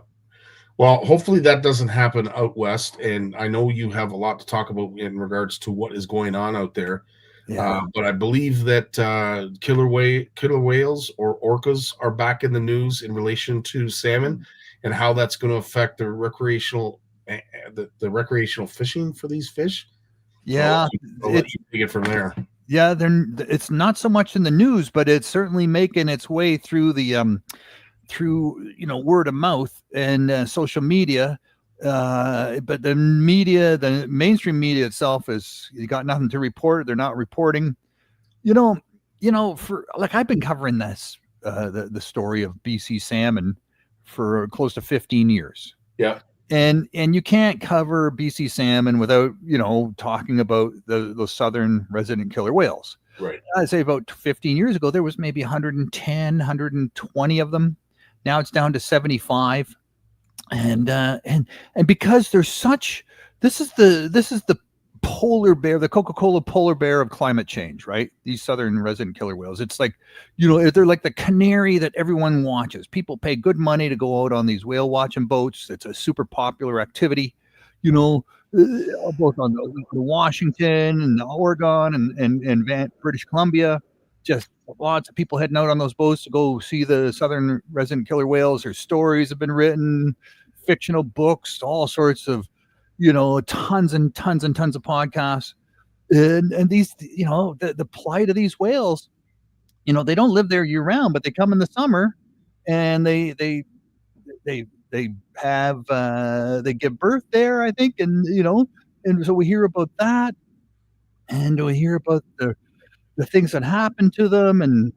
Well, hopefully that doesn't happen out west. And I know you have a lot to talk about in regards to what is going on out there. Yeah. But I believe that killer whales or orcas are back in the news in relation to salmon, and how that's going to affect the recreational fishing for these fish. Yeah, I'll let you take it from there. Yeah, it's not so much in the news, but it's certainly making its way through the word of mouth and social media. But the mainstream media itself you got nothing to report. They're not reporting, for like, I've been covering this, the story of BC salmon for close to 15 years. Yeah. And you can't cover BC salmon without, talking about those southern resident killer whales. Right. I'd say about 15 years ago, there was maybe 110, 120 of them. Now it's down to 75. And because there's this is the polar bear, the Coca-Cola polar bear of climate change, right? These southern resident killer whales. It's like, they're like the canary that everyone watches. People pay good money to go out on these whale watching boats. It's a super popular activity, both on the Washington and the Oregon and British Columbia. Just lots of people heading out on those boats to go see the southern resident killer whales. Their stories have been written, fictional books, all sorts of, tons and tons and tons of podcasts. And these, the plight of these whales, they don't live there year round, but they come in the summer and they have, they give birth there, I think. And, and so we hear about that, and we hear about the things that happen to them, and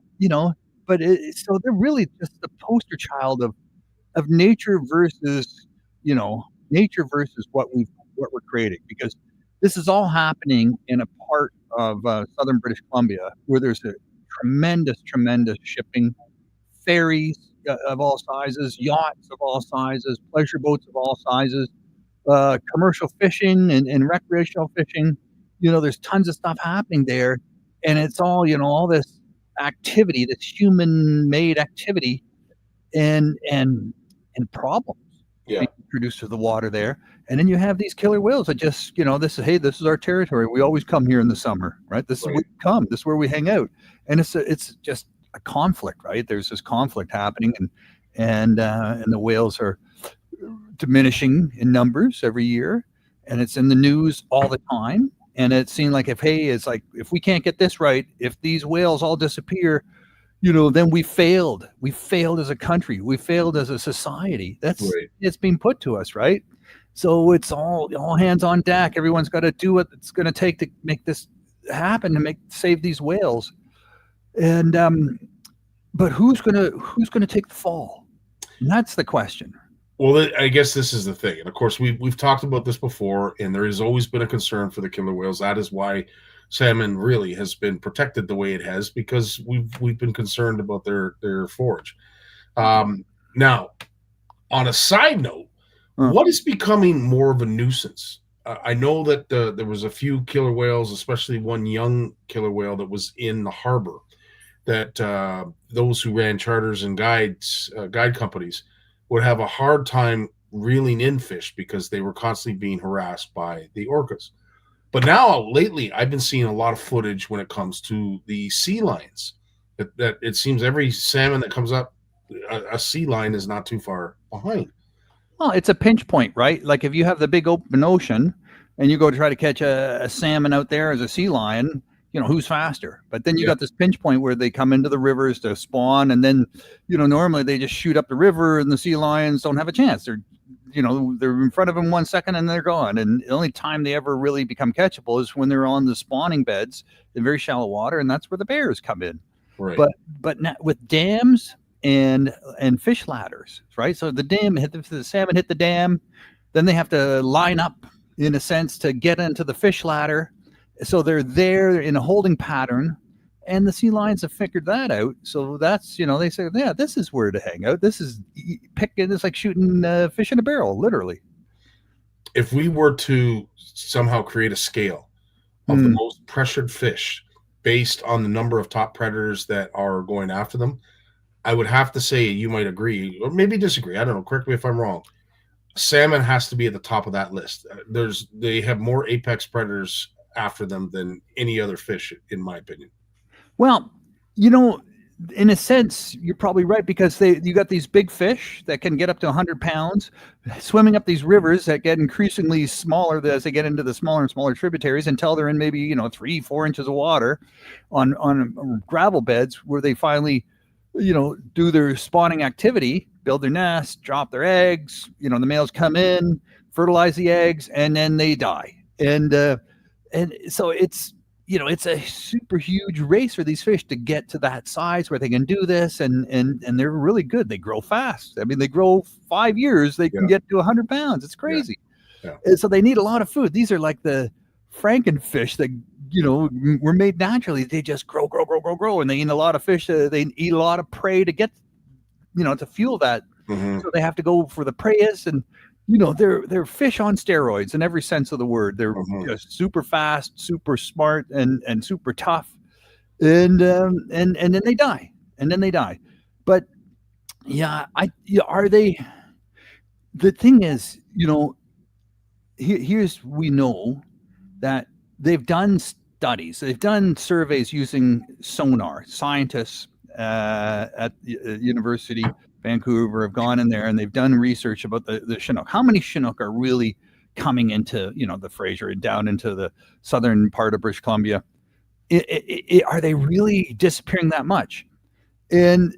but so they're really just the poster child of nature versus what we're creating, because this is all happening in a part of southern British Columbia where there's a tremendous shipping, ferries of all sizes, yachts of all sizes, pleasure boats of all sizes, commercial fishing and recreational fishing. There's tons of stuff happening there. And it's all, all this activity, this human-made activity, and problems. Yeah. being introduced to the water there. And then you have these killer whales that just, this is our territory. We always come here in the summer, right? This is where we come. This is where we hang out. And it's just a conflict, right? There's this conflict happening, and the whales are diminishing in numbers every year, and it's in the news all the time. And it seemed like if we can't get this right, if these whales all disappear, then we failed. We failed as a country. We failed as a society. It's being put to us, right? So it's all hands on deck. Everyone's got to do what it's going to take to make this happen, to save these whales. And but who's gonna take the fall? And that's the question. Well, I guess this is the thing, and of course we've talked about this before, and there has always been a concern for the killer whales. That is why salmon really has been protected the way it has, because we've been concerned about their forage. Now, on a side note, what is becoming more of a nuisance? I know that there was a few killer whales, especially one young killer whale that was in the harbor, that those who ran charters and guide companies would have a hard time reeling in fish because they were constantly being harassed by the orcas. But now, lately, I've been seeing a lot of footage when it comes to the sea lions. That it seems every salmon that comes up, a sea lion is not too far behind. Well, it's a pinch point, right? Like if you have the big open ocean and you go to try to catch a salmon out there as a sea lion, who's faster? But then you got this pinch point where they come into the rivers to spawn, and then, normally they just shoot up the river and the sea lions don't have a chance. They're in front of them 1 second and they're gone. And the only time they ever really become catchable is when they're on the spawning beds in very shallow water, and that's where the bears come in. Right. But now with dams and fish ladders, right? So the salmon hit the dam, then they have to line up in a sense to get into the fish ladder. So they're there in a holding pattern, and the sea lions have figured that out. So that's, they say, yeah, this is where to hang out. This is picking. It's like shooting fish in a barrel, literally. If we were to somehow create a scale of the most pressured fish based on the number of top predators that are going after them, I would have to say, you might agree or maybe disagree, I don't know, correct me if I'm wrong, salmon has to be at the top of that list. They have more apex predators after them than any other fish, in my opinion. Well, in a sense, you're probably right, because you got these big fish that can get up to 100 pounds swimming up these rivers that get increasingly smaller as they get into the smaller and smaller tributaries, until they're in maybe 3-4 inches of water on gravel beds, where they finally do their spawning activity, build their nest, drop their eggs. The males come in, fertilize the eggs, and then they die. And so it's a super huge race for these fish to get to that size where they can do this, and they're really good. They grow fast. I mean, they grow 5 years, they can get to 100 pounds. It's crazy. Yeah. And so they need a lot of food. These are like the Frankenfish that were made naturally. They just grow, and they eat a lot of fish. They eat a lot of prey to get to fuel that. So they have to go for the prey is, and they're fish on steroids in every sense of the word. They're just super fast, super smart, and super tough. And then they die. But are they? The thing is, we know that they've done studies, they've done surveys using sonar. Scientists at the University Vancouver have gone in there and they've done research about the Chinook. How many Chinook are really coming into, the Fraser and down into the southern part of British Columbia? Are they really disappearing that much? And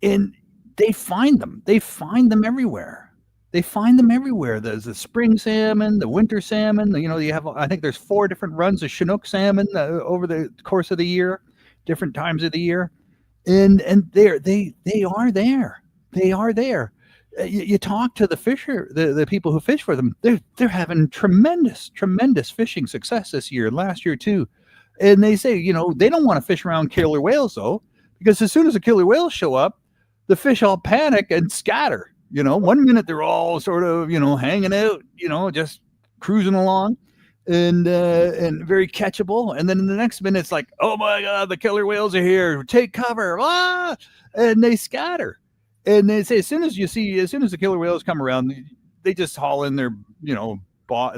they find them. They find them everywhere. There's the spring salmon, the winter salmon. You have, I think there's 4 different runs of Chinook salmon over the course of the year, different times of the year, and they are there. They are there. You talk to the fisher, the people who fish for them. They're having tremendous fishing success this year and last year too. And they say, they don't want to fish around killer whales though, because as soon as the killer whales show up, the fish all panic and scatter. 1 minute they're all sort of, hanging out, just cruising along and very catchable. And then in the next minute, it's like, oh my God, the killer whales are here. Take cover. And they scatter. And they say, as soon as the killer whales come around, they just haul in their,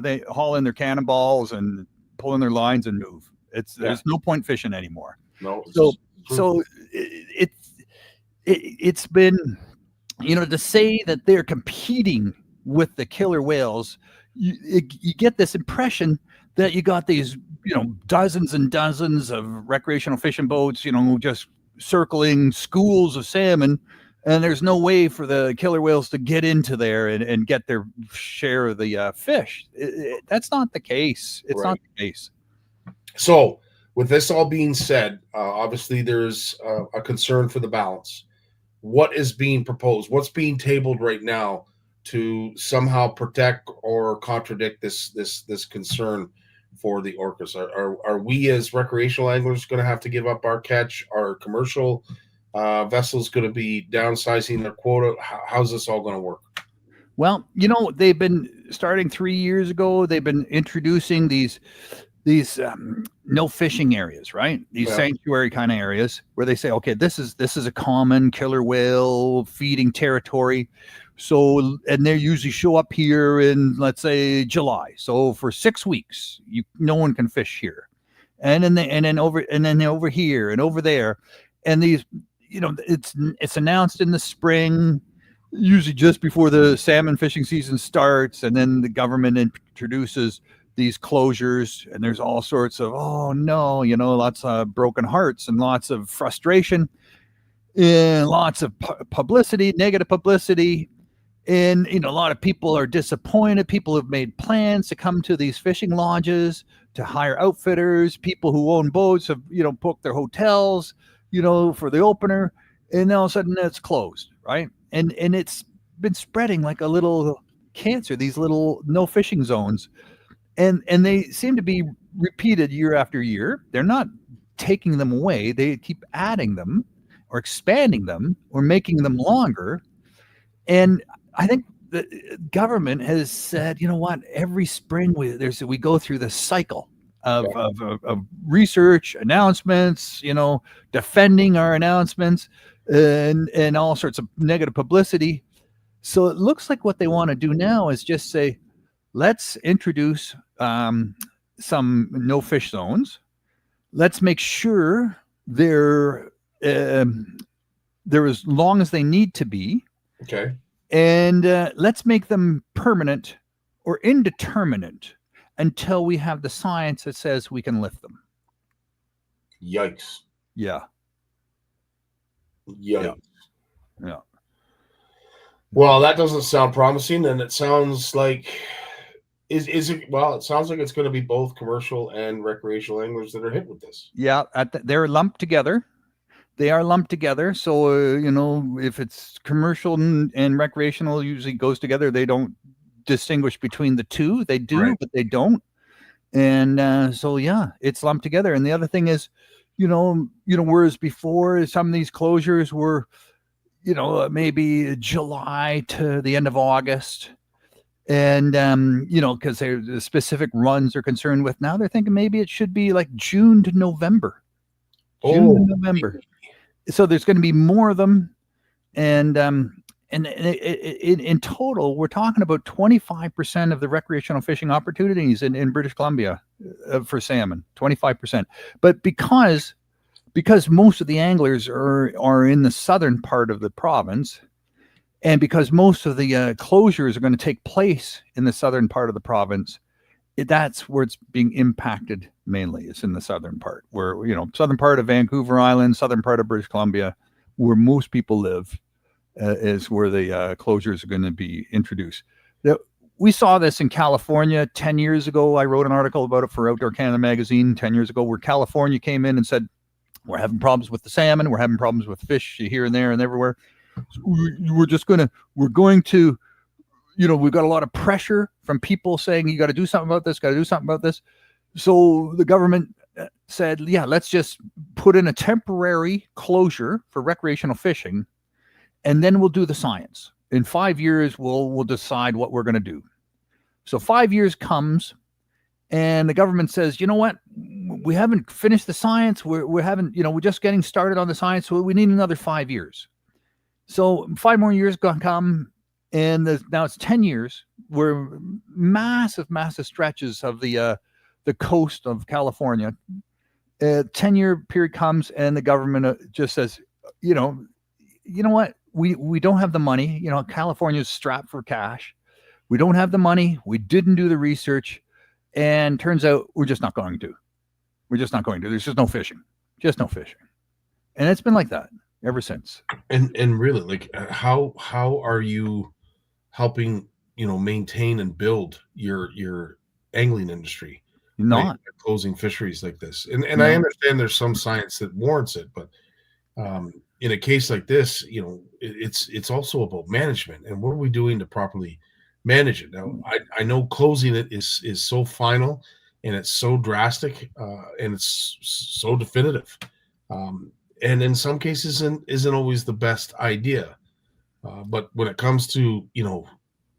they haul in their cannonballs and pull in their lines and move. There's no point fishing anymore. No. So it's been, to say that they're competing with the killer whales, you get this impression that you got these, dozens and dozens of recreational fishing boats, just circling schools of salmon, and there's no way for the killer whales to get into there and get their share of the fish. That's not the case. It's not the case. So with this all being said, obviously there's a concern for the balance. What is being proposed? What's being tabled right now to somehow protect or contradict this concern for the orcas? Are we as recreational anglers going to have to give up our catch? Are commercial vessels going to be downsizing their quota? How's this all going to work? Well, they've been starting 3 years ago. They've been introducing these no fishing areas, right? These sanctuary kind of areas where they say, okay, this is a common killer whale feeding territory. So, and they usually show up here in, let's say, July. So for 6 weeks, no one can fish here, and then over here and over there, and these, it's announced in the spring, usually just before the salmon fishing season starts, and then the government introduces these closures, and there's all sorts of, oh no, lots of broken hearts and lots of frustration and lots of publicity, negative publicity. And, a lot of people are disappointed. People have made plans to come to these fishing lodges, to hire outfitters. People who own boats have, booked their hotels, for the opener. And all of a sudden it's closed, right? And it's been spreading like a little cancer, these little no fishing zones. And they seem to be repeated year after year. They're not taking them away. They keep adding them or expanding them or making them longer. And I think the government has said, you know what, every spring we go through this cycle of research, announcements, defending our announcements, and all sorts of negative publicity. So it looks like what they want to do now is just say, let's introduce some no fish zones. Let's make sure they're as long as they need to be. Okay. And let's make them permanent or indeterminate until we have the science that says we can lift them. Yikes. Yeah. Yikes. Yeah. Well, that doesn't sound promising, and it sounds like is it? Well, it sounds like it's going to be both commercial and recreational anglers that are hit with this. Yeah, they're lumped together. They are lumped together. So, if it's commercial and recreational, usually goes together. They don't distinguish between the two. They do, right, but they don't. And so, yeah, it's lumped together. And the other thing is, whereas before some of these closures were, maybe July to the end of August. And, because the specific runs are concerned with, now they're thinking maybe it should be like June to November. November. So there's going to be more of them. And in total, we're talking about 25% of the recreational fishing opportunities in British Columbia for salmon, 25%. But because most of the anglers are in the southern part of the province, and because most of the closures are going to take place in the southern part of the province, that's where it's being impacted mainly. It's in the southern part, where, southern part of Vancouver Island, southern part of British Columbia, where most people live, is where the closures are going to be introduced. Now, we saw this in California 10 years ago. I wrote an article about it for Outdoor Canada magazine 10 years ago, where California came in and said, we're having problems with the salmon. We're having problems with fish here and there and everywhere. So we're going to, we've got a lot of pressure from people saying, you got to do something about this, So the government said, yeah, let's just put in a temporary closure for recreational fishing, and then we'll do the science. In 5 years, we'll decide what we're going to do. So 5 years comes, and the government says, you know what? We haven't finished the science. We're just getting started on the science. So we need another 5 years. So 5 more years going to come, and now it's 10 years where massive stretches of the coast of California, a 10-year period comes and the government just says, you know what, we don't have the money. California's strapped for cash. We don't have the money. We didn't do the research, and turns out we're just not going to. There's just no fishing, and it's been like that ever since. And really, like, how are you helping maintain and build your angling industry? Not by closing fisheries like this. And No. I understand there's some science that warrants it, but in a case like this, it's also about management, and what are we doing to properly manage it? Now, I know closing it is so final, and it's so drastic, and it's so definitive, and in some cases isn't always the best idea. But when it comes to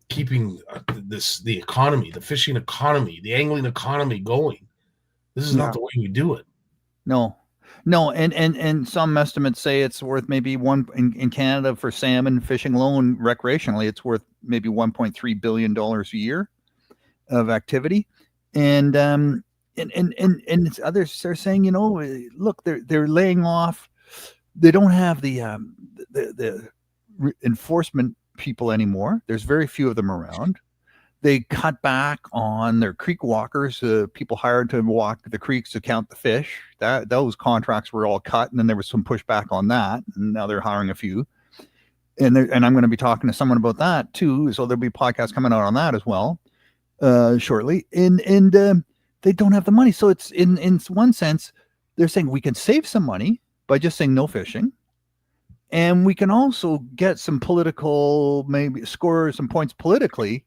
keeping the economy, the fishing economy, the angling economy going, this is not the way we do it. No, and some estimates say it's worth maybe in Canada for salmon fishing alone recreationally, it's worth maybe $1.3 billion a year of activity, and others are saying, look, they're laying off. They don't have the enforcement people anymore. There's very few of them around. They cut back on their creek walkers, people hired to walk the creeks to count the fish. Those contracts were all cut, and then there was some pushback on that, and now they're hiring a few. And I'm going to be talking to someone about that too, so there'll be podcasts coming out on that as well shortly. And they don't have the money, so it's in one sense they're saying we can save some money by just saying no fishing. And we can also get some political, maybe score some points politically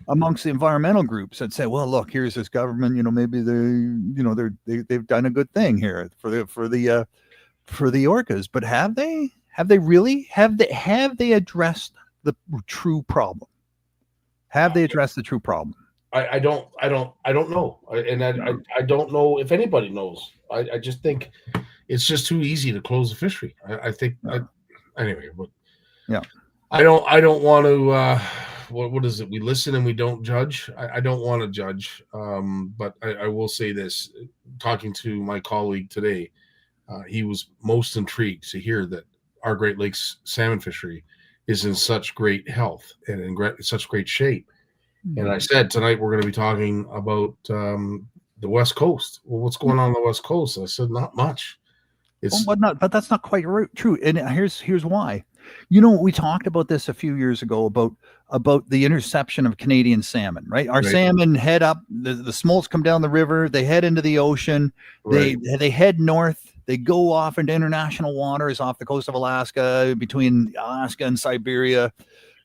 amongst the environmental groups that say, well, look, here's this government, maybe they've done a good thing here for the orcas. But have they addressed the true problem? Have they addressed the true problem? I don't know. I don't know if anybody knows. I just think it's just too easy to close the fishery. I think anyway, but yeah, I don't want to. What is it? We listen and we don't judge. I don't want to judge, but I will say this: talking to my colleague today, he was most intrigued to hear that our Great Lakes salmon fishery is in such great health and in such great shape. Mm-hmm. And I said tonight we're going to be talking about the West Coast. Well, what's going on the West Coast? I said not much. But that's not quite true. And here's why. We talked about this a few years ago about the interception of Canadian salmon, right? Our salmon head up, the smolts come down the river, they head into the ocean, they head north, they go off into international waters off the coast of Alaska, between Alaska and Siberia,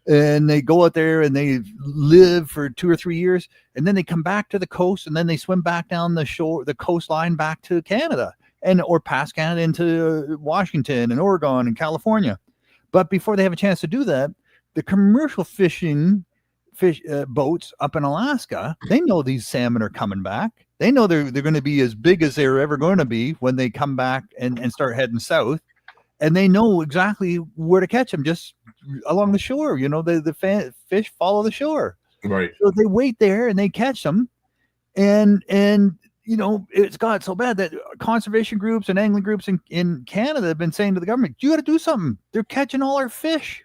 and they go out there and they live for 2 or 3 years, and then they come back to the coast, and then they swim back down the coastline back to Canada, or past Canada into Washington and Oregon and California. But before they have a chance to do that, the commercial fish boats up in Alaska, they know these salmon are coming back. They know they're going to be as big as they're ever going to be when they come back and start heading south. And they know exactly where to catch them, just along the shore. The fish follow the shore. Right. So they wait there and they catch them. And it's got so bad that conservation groups and angling groups in Canada have been saying to the government, you got to do something. They're catching all our fish.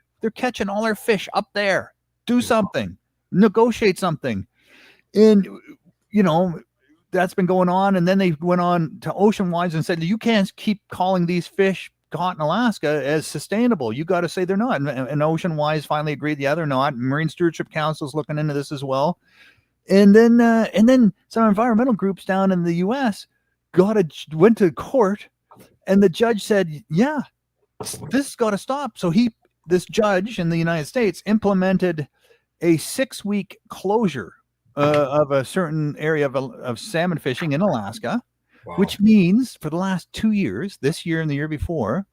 Up there. Do something. Negotiate something. And, that's been going on. And then they went on to Ocean Wise and said, you can't keep calling these fish caught in Alaska as sustainable. You got to say they're not. And Ocean Wise finally agreed, yeah, they're not. Marine Stewardship Council is looking into this as well. And then some environmental groups down in the U.S. went to court, and the judge said, "Yeah, this has got to stop." So this judge in the United States implemented a 6-week closure of a certain area of salmon fishing in Alaska, wow. Which means for the last 2 years, this year and the year before,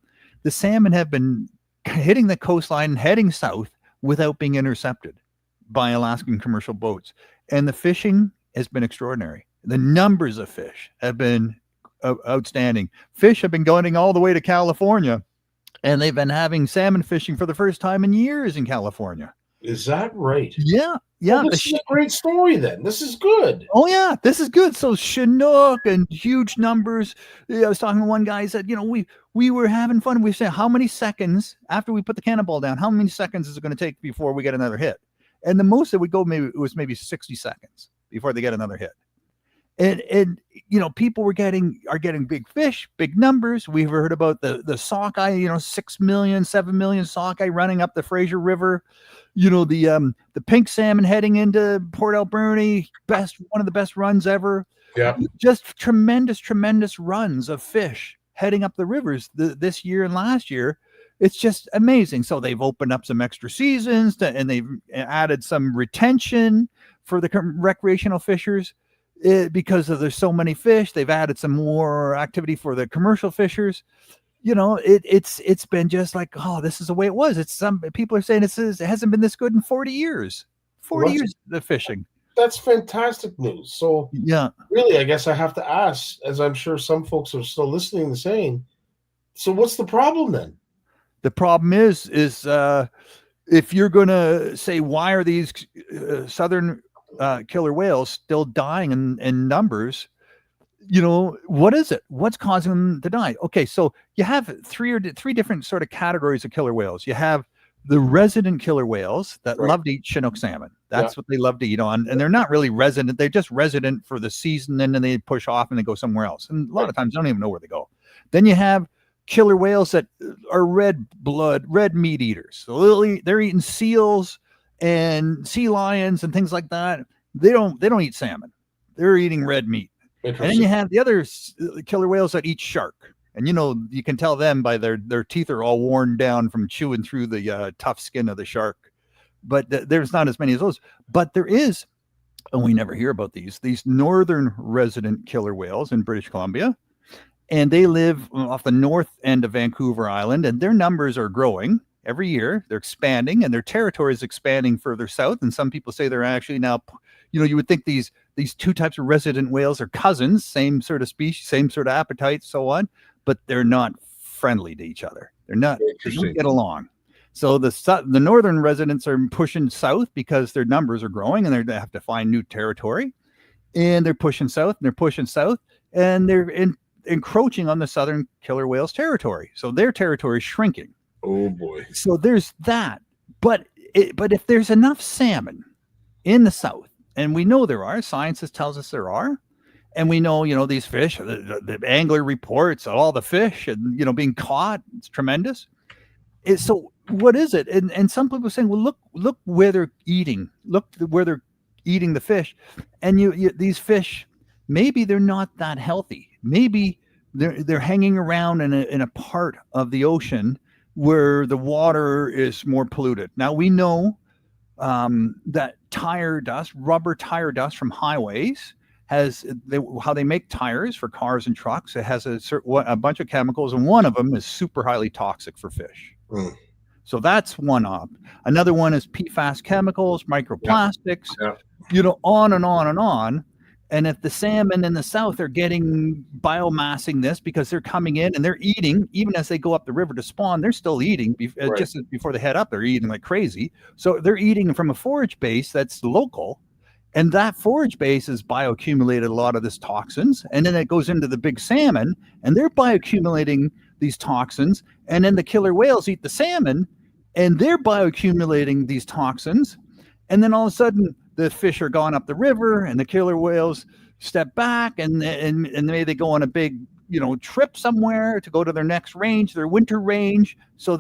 the salmon have been hitting the coastline and heading south without being intercepted by Alaskan commercial boats. And the fishing has been extraordinary. The numbers of fish have been outstanding. Fish have been going all the way to California, and they've been having salmon fishing for the first time in years in California. Is that right? Yeah, Well, this is a great story then. This is good. Oh yeah, this is good. So Chinook and huge numbers. I was talking to one guy. He said, we were having fun. We said, how many seconds after we put the cannonball down? How many seconds is it going to take before we get another hit? And the most that would go maybe 60 seconds before they get another hit. And people are getting big fish, big numbers. We've heard about the sockeye, 6 million, 7 million sockeye running up the Fraser River. The pink salmon heading into Port Alberni, one of the best runs ever. Yeah. Just tremendous runs of fish heading up the rivers this year and last year. It's just amazing. So they've opened up some extra seasons and they've added some retention for the recreational fishers. Because there's so many fish, they've added some more activity for the commercial fishers. It's been just like, oh, this is the way it was. Some people are saying it hasn't been this good in 40 years. 40 years of fishing. That's fantastic news. So yeah, really, I guess I have to ask, as I'm sure some folks are still listening to saying, so what's the problem then? The problem is if you're going to say, why are these southern killer whales still dying in numbers? What is it? What's causing them to die? Okay, so you have three different sort of categories of killer whales. You have the resident killer whales that love to eat Chinook salmon. That's what they love to eat on, and they're not really resident. They're just resident for the season, and then they push off and they go somewhere else. And a lot of times, they don't even know where they go. Then you have killer whales that are red meat eaters. So they're eating seals and sea lions and things like that. They don't eat salmon. They're eating red meat. And then you have the other killer whales that eat shark. And you can tell them by their teeth are all worn down from chewing through the tough skin of the shark. But there's not as many as those. But there is, and we never hear about these northern resident killer whales in British Columbia. And they live off the north end of Vancouver Island, and their numbers are growing every year. They're expanding, and their territory is expanding further south. And some people say they're actually now, you would think these two types of resident whales are cousins, same sort of species, same sort of appetite, so on, but they're not friendly to each other. They don't get along. So the northern residents are pushing south because their numbers are growing, and they have to find new territory. And they're pushing south, and they're encroaching on the southern killer whales territory. So their territory is shrinking. Oh boy. So there's that. But if there's enough salmon in the south, and we know there are, science tells us there are, and we know, these fish, the angler reports all the fish and, being caught, it's tremendous. So what is it? And some people are saying, well, look where they're eating, where they're eating the fish. And these fish, maybe they're not that healthy. Maybe they're hanging around in a part of the ocean where the water is more polluted. Now we know that rubber tire dust from highways how they make tires for cars and trucks. It has a bunch of chemicals, and one of them is super highly toxic for fish. So that's one up. Another one is PFAS chemicals, microplastics, on and on and on. And if the salmon in the south are getting biomassing this because they're coming in and they're eating, even as they go up the river to spawn, they're still eating. Just before they head up, they're eating like crazy. So they're eating from a forage base that's local. And that forage base has bioaccumulated a lot of this toxins. And then it goes into the big salmon, and they're bioaccumulating these toxins. And then the killer whales eat the salmon, and they're bioaccumulating these toxins. And then all of a sudden, the fish are gone up the river, and the killer whales step back, and maybe they go on a big, trip somewhere to go to their next range, their winter range. So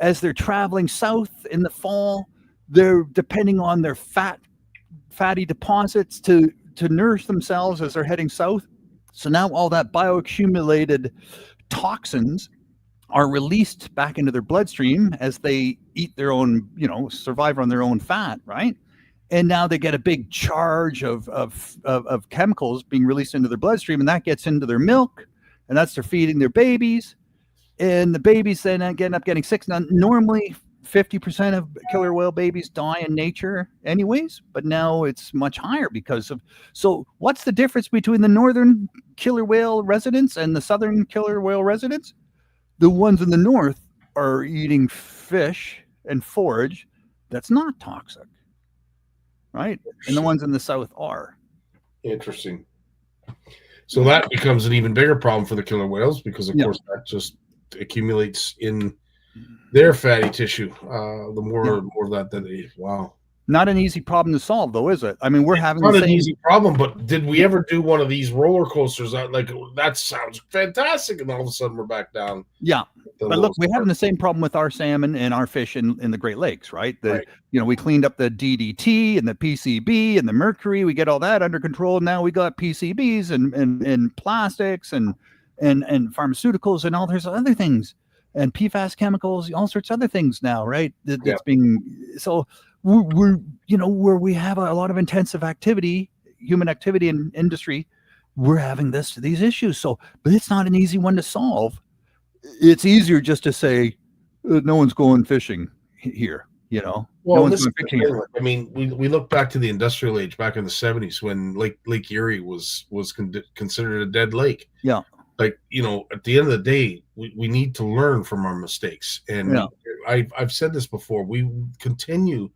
as they're traveling south in the fall, they're depending on their fatty deposits to nourish themselves as they're heading south. So now all that bioaccumulated toxins are released back into their bloodstream as they eat their own, survive on their own fat, right? And now they get a big charge of chemicals being released into their bloodstream, and that gets into their milk, and that's they're feeding their babies, and the babies then end up getting sick. Now, normally 50% of killer whale babies die in nature anyways, but now it's much higher so what's the difference between the northern killer whale residents and the southern killer whale residents? The ones in the north are eating fish and forage. that's not toxic, right? And the ones in the south are. Interesting. So that becomes an even bigger problem for the killer whales because, of course, that just accumulates in their fatty tissue. The more of that they eat. Wow. Not an easy problem to solve, though, is it? I mean, we're having not the an same easy problem, but did we ever do one of these roller coasters? That sounds fantastic, and all of a sudden we're back down. Yeah, but look, we're having the same problem with our salmon and our fish in the Great Lakes, right? We cleaned up the DDT and the PCB and the mercury. We get all that under control. Now we got PCBs and plastics and pharmaceuticals and all those other things and PFAS chemicals, all sorts of other things now, right? That's being so. We're where we have a lot of intensive activity, human activity in industry, we're having these issues. So, but it's not an easy one to solve. It's easier just to say no one's going fishing here. Well, no one's going fishing here. I mean, we look back to the industrial age back in the 70s when Lake Erie was considered a dead lake. Yeah. At the end of the day, we need to learn from our mistakes. And I've said this before, we continue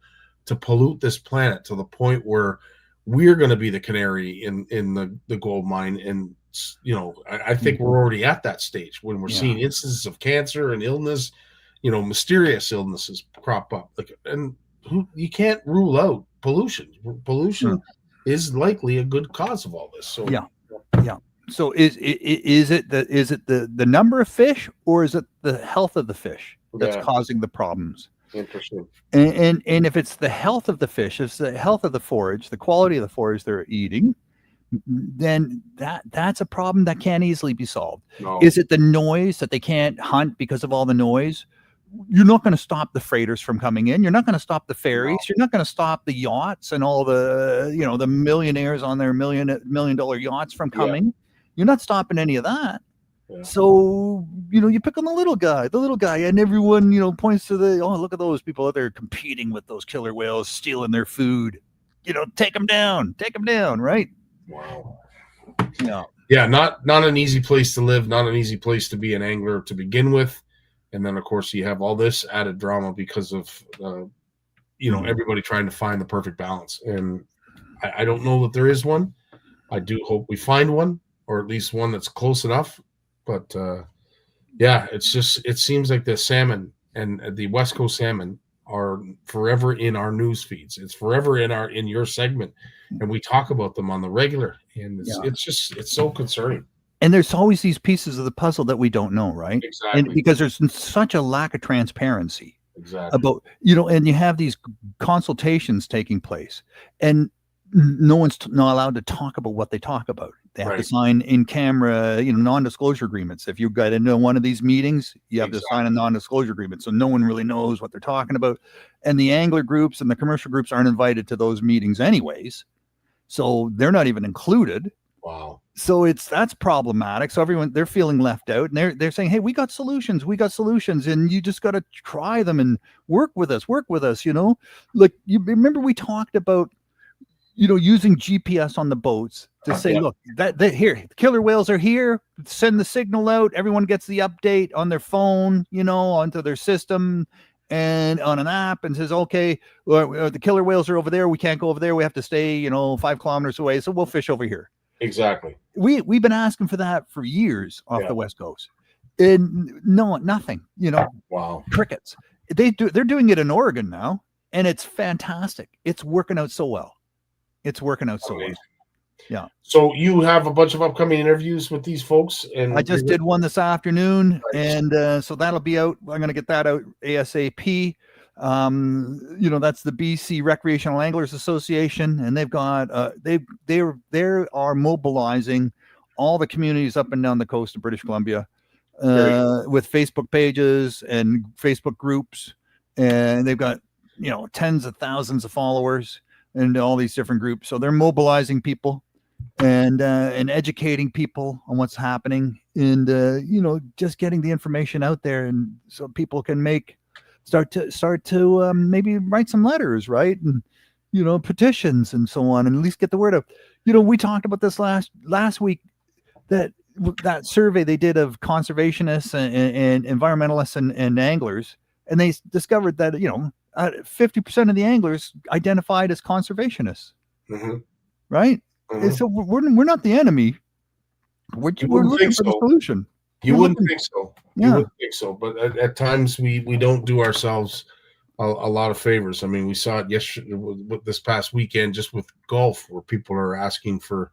to pollute this planet to the point where we're going to be the canary in the gold mine. And, I think we're already at that stage when we're seeing instances of cancer and illness, mysterious illnesses crop up. You can't rule out pollution. Pollution is likely a good cause of all this. So, So is it the number of fish, or is it the health of the fish that's causing the problems? Interesting. And if it's the health of the fish, it's the health of the forage, the quality of the forage they're eating, then that's a problem that can't easily be solved. No. Is it the noise that they can't hunt because of all the noise? You're not going to stop the freighters from coming in. You're not going to stop the ferries. No. You're not going to stop the yachts and all the the millionaires on their $1 million yachts from coming. Yeah. You're not stopping any of that. Yeah. So, you pick on the little guy, and everyone, points to look at those people out there competing with those killer whales, stealing their food. Take them down, right? Wow. Yeah. Yeah. Not an easy place to live, not an easy place to be an angler to begin with. And then, of course, you have all this added drama because of, everybody trying to find the perfect balance. And I don't know that there is one. I do hope we find one, or at least one that's close enough. But it seems like the salmon and the West Coast salmon are forever in our news feeds. It's forever in your segment, and we talk about them on the regular. And it's so concerning. And there's always these pieces of the puzzle that we don't know, right? Exactly. And because there's such a lack of transparency. Exactly. About and you have these consultations taking place, and no one's not allowed to talk about what they talk about. They have to sign in camera, non-disclosure agreements. If you got into one of these meetings, you have to sign a non-disclosure agreement. So no one really knows what they're talking about. And the angler groups and the commercial groups aren't invited to those meetings anyways. So they're not even included. Wow. So that's problematic. So they're feeling left out, and they're saying, hey, we got solutions, and you just got to try them and work with us. Like, you remember we talked about, using GPS on the boats to say, look, that here, killer whales are here. Send the signal out. Everyone gets the update on their phone, onto their system and on an app, and says, okay, the killer whales are over there. We can't go over there. We have to stay, 5 kilometers away. So we'll fish over here. Exactly. We've been asking for that for years off the West Coast, and nothing. Wow. Crickets. They're doing it in Oregon now, and it's fantastic. It's working out so well. Yeah. So you have a bunch of upcoming interviews with these folks, and I just did one this afternoon, and so that'll be out. I'm going to get that out ASAP. That's the BC Recreational Anglers Association, and they've got they are mobilizing all the communities up and down the coast of British Columbia with Facebook pages and Facebook groups, and they've got tens of thousands of followers and all these different groups. So they're mobilizing people and educating people on what's happening, and just getting the information out there, and so people can start to maybe write some letters, right? And, petitions and so on, and at least get the word out. We talked about this last week, that survey they did of conservationists and environmentalists and anglers, and they discovered that, 50% of the anglers identified as conservationists, right? And so we're not the enemy. We're looking for the solution. You wouldn't think so. You wouldn't think so. But at times we don't do ourselves a lot of favors. I mean, we saw it yesterday, with this past weekend, just with golf, where people are asking for,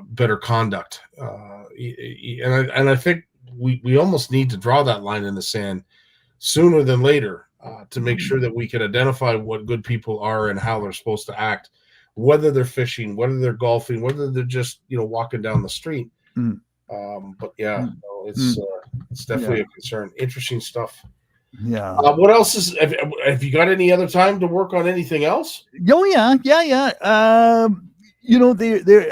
better conduct. And I think we almost need to draw that line in the sand sooner than later, to make sure that we can identify what good people are and how they're supposed to act, whether they're fishing, whether they're golfing, whether they're just, walking down the street. But yeah, it's definitely a concern. Interesting stuff. Yeah. What else have you got any other time to work on anything else? Oh yeah.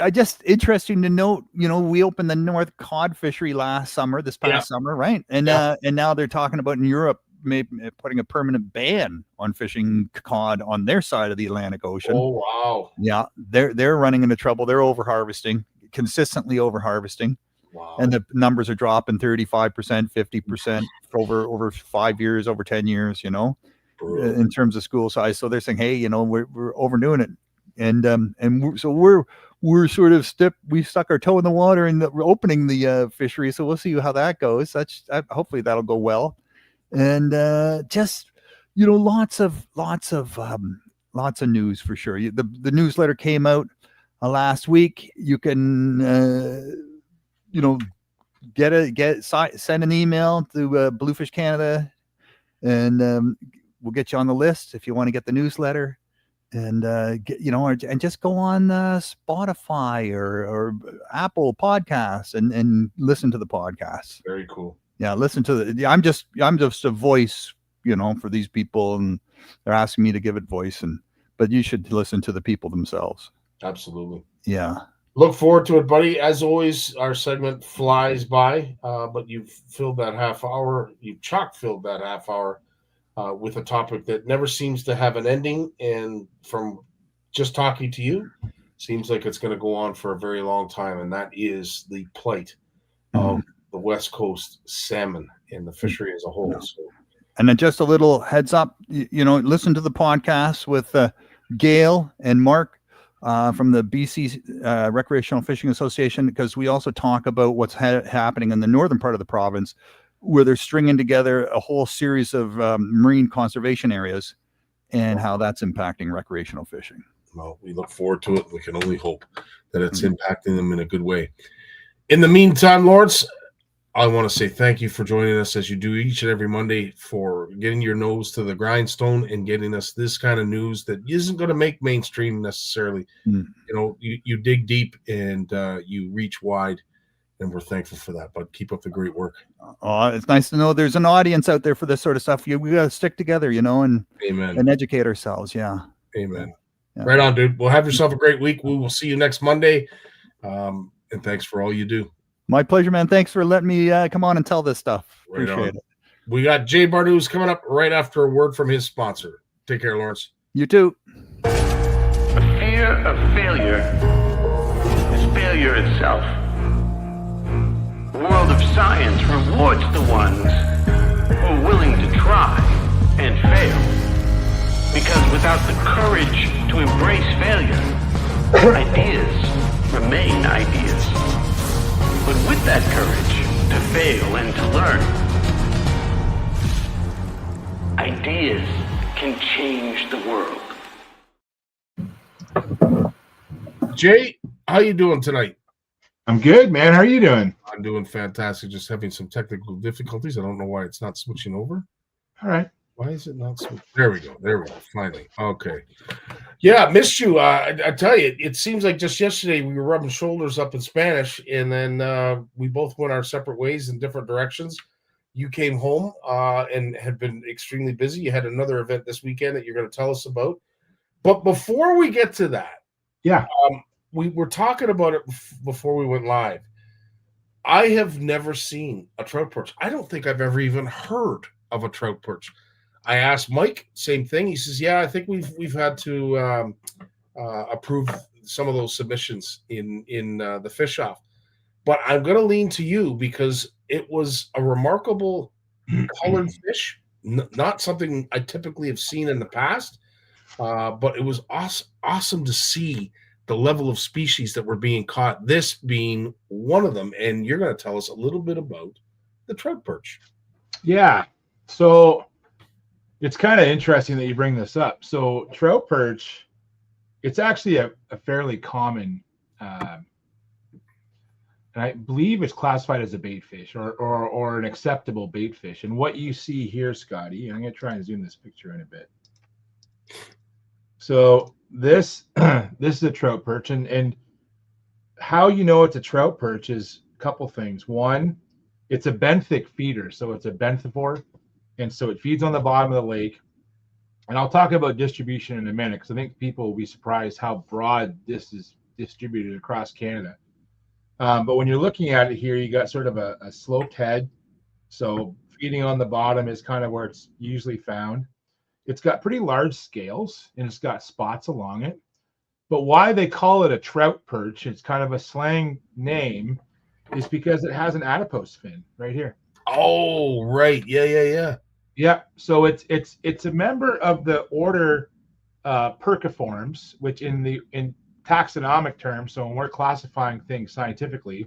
I just interesting to note, we opened the North Cod fishery this past summer, right? And now they're talking about in Europe maybe putting a permanent ban on fishing cod on their side of the Atlantic Ocean. Oh wow. Yeah, they're running into trouble. They're consistently over harvesting. Wow. And the numbers are dropping 35%, 50% over 5 years, over 10 years, in terms of school size. So they're saying, hey, we're overdoing it. And so we're sort of we stuck our toe in the water and we're opening the fishery. So we'll see how that goes. Hopefully that'll go well. And just, lots of news for sure. The newsletter came out last week. You can, send an email to Bluefish Canada, and we'll get you on the list if you want to get the newsletter. And and just go on Spotify or Apple Podcasts and listen to the podcasts. Very cool. Yeah, listen to I'm just a voice, for these people, and they're asking me to give it voice. But you should listen to the people themselves. Absolutely. Yeah. Look forward to it, buddy. As always, our segment flies by, but you've filled that half hour. You've chock-filled that half hour with a topic that never seems to have an ending. And from just talking to you, seems like it's going to go on for a very long time. And that is the plight of the West Coast salmon and the fishery as a whole. So. And then just a little heads up, listen to the podcast with Gail and Mark from the BC Recreational Fishing Association, because we also talk about what's happening in the northern part of the province, where they're stringing together a whole series of marine conservation areas and how that's impacting recreational fishing. Well, we look forward to it. We can only hope that it's impacting them in a good way. In the meantime, Lawrence, I want to say thank you for joining us, as you do each and every Monday, for getting your nose to the grindstone and getting us this kind of news that isn't going to make mainstream necessarily. You dig deep and you reach wide, and we're thankful for that. But keep up the great work. Oh, it's nice to know there's an audience out there for this sort of stuff. We got to stick together, and Amen. And educate ourselves. Yeah. Amen. Yeah. Right on, dude. Well, have yourself a great week. We will see you next Monday. And thanks for all you do. My pleasure, man. Thanks for letting me come on and tell this stuff. Right Appreciate on. it. We got Jay Barnucz coming up right after a word from his sponsor. Take care, Lawrence. You too. The fear of failure is failure itself. The world of science rewards the ones who are willing to try and fail. Because without the courage to embrace failure, ideas remain ideas. But with that courage to fail and to learn, ideas can change the world. Jay, how you doing tonight? I'm good, man. How are you doing? I'm doing fantastic. Just having some technical difficulties. I don't know why it's not switching over. All right. Why is it not switching? There we go. Finally. Okay. Yeah, missed you. I tell you, it seems like just yesterday we were rubbing shoulders up in Spanish, and then we both went our separate ways in different directions. You came home and had been extremely busy. You had another event this weekend that you're going to tell us about. But before we get to that, we were talking about it before we went live. I have never seen a trout perch. I don't think I've ever even heard of a trout perch. I asked Mike, same thing. He says, "Yeah, I think we've had to approve some of those submissions in the fish off." But I'm going to lean to you because it was a remarkable colored fish. not something I typically have seen in the past, but it was awesome to see the level of species that were being caught, this being one of them. And you're going to tell us a little bit about the trout perch. Yeah. So it's kind of interesting that you bring this up. So trout perch, it's actually a fairly common, and I believe it's classified as a bait fish or an acceptable bait fish. And what you see here, Scotty, I'm going to try and zoom this picture in a bit. So this this is a trout perch, and how you know it's a trout perch is a couple things. One, it's a benthic feeder, so it's a benthivore, and so it feeds on the bottom of the lake. And I'll talk about distribution in a minute, because I think people will be surprised how broad this is distributed across Canada. But when you're looking at it here, you got sort of a sloped head, so feeding on the bottom is kind of where it's usually found. It's got pretty large scales, and it's got spots along it. But why they call it a trout perch, it's kind of a slang name, is because it has an adipose fin right here. Oh, right. Yeah. Yeah. So it's a member of the order Perciformes, which in taxonomic terms, so when we're classifying things scientifically,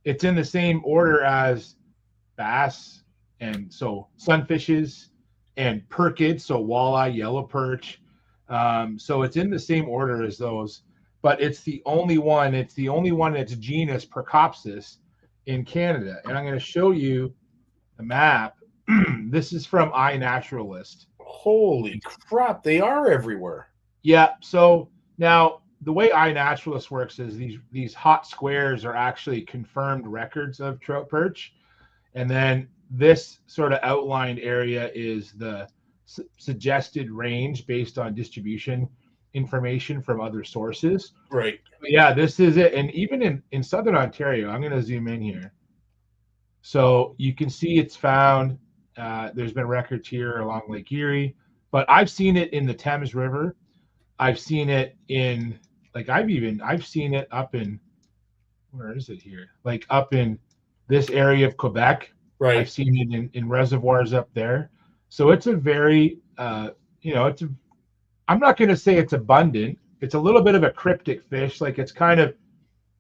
it's in the same order as bass, and so sunfishes, and percids, so walleye, yellow perch. So it's in the same order as those, but it's the only one. It's the only one in its genus Percopsis in Canada. And I'm going to show you a map. This is from iNaturalist. Holy crap, they are everywhere. Yeah. So now the way iNaturalist works is these hot squares are actually confirmed records of trout perch, and then this sort of outlined area is the suggested range based on distribution information from other sources. Right. But yeah, this is it. And even in Southern Ontario, I'm going to zoom in here. So you can see it's found. There's been records here along Lake Erie, but I've seen it in the Thames River. I've seen it in, like, I've seen it up in, where is it here? Like up in this area of Quebec. Right. I've seen it in reservoirs up there. So it's a very, I'm not going to say it's abundant. It's a little bit of a cryptic fish. Like, it's kind of,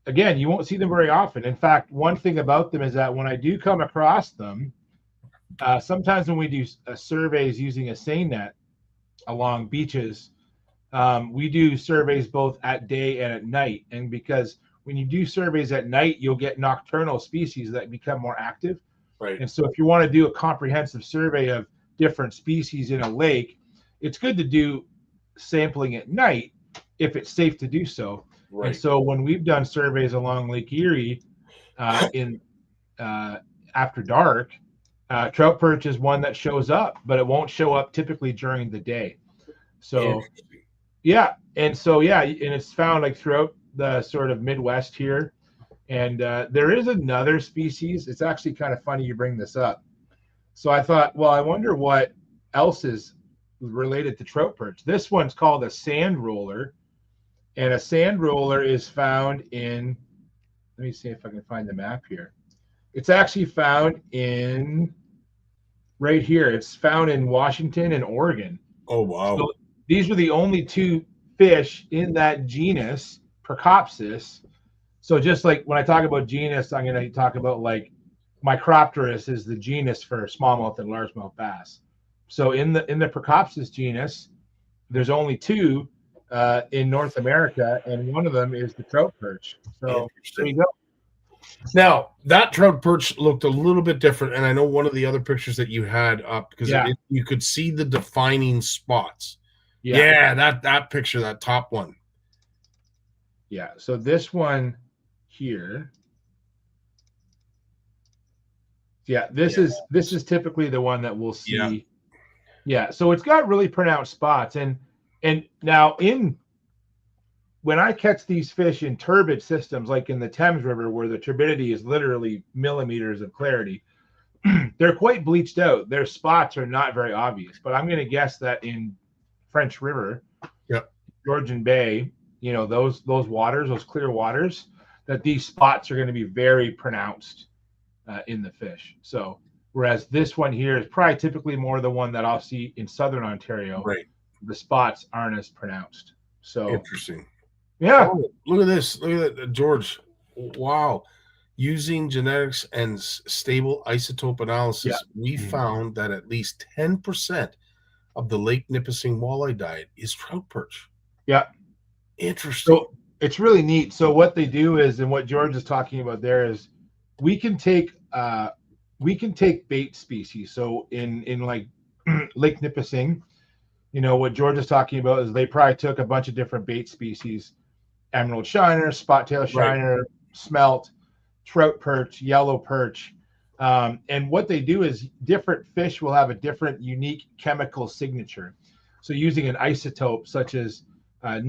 again, you won't see them very often. In fact, one thing about them is that when I do come across them, sometimes when we do surveys using a seine net along beaches, we do surveys both at day and at night. And because when you do surveys at night, you'll get nocturnal species that become more active. Right. And so if you want to do a comprehensive survey of different species in a lake, it's good to do sampling at night if it's safe to do so. Right. And so when we've done surveys along Lake Erie after dark, trout perch is one that shows up, but it won't show up typically during the day. So yeah, and it's found like throughout the sort of Midwest here. And there is another species. It's actually kind of funny you bring this up. So I thought, well, I wonder what else is related to trout perch. This one's called a sand roller. And a sand roller is found in, let me see if I can find the map here. It's actually found in, right here. It's found in Washington and Oregon. Oh, wow. So these are the only two fish in that genus, Percopsis. So just like when I talk about genus, I'm going to talk about like Micropterus is the genus for smallmouth and largemouth bass. So in the Percopsis genus, there's only two in North America, and one of them is the trout perch. So there you go. Now, that trout perch looked a little bit different, and I know one of the other pictures that you had up, because you could see the defining spots. Yeah, that picture, that top one. Yeah, so this one here. Yeah, this is typically the one that we'll see. Yeah, so it's got really pronounced spots, and now when I catch these fish in turbid systems, like in the Thames River, where the turbidity is literally millimeters of clarity, they're quite bleached out. Their spots are not very obvious, but I'm going to guess that in French River, Georgian Bay, those waters, those clear waters, that these spots are going to be very pronounced in the fish. So Whereas this one here is probably typically more the one that I'll see in Southern Ontario. Right. The spots aren't as pronounced. So Interesting. yeah. Oh, look at this. Look at that, George. Wow. Using genetics and stable isotope analysis, we found that at least 10% of the Lake Nipissing walleye diet is trout perch. Yeah. Interesting. So it's really neat. So what they do is, and what George is talking about there is, we can take bait species. So in like Lake Nipissing, you know, what George is talking about is they probably took a bunch of different bait species: emerald shiner, spot-tail shiner, smelt, trout perch, yellow perch. And what they do is different fish will have a different unique chemical signature. So using an isotope such as a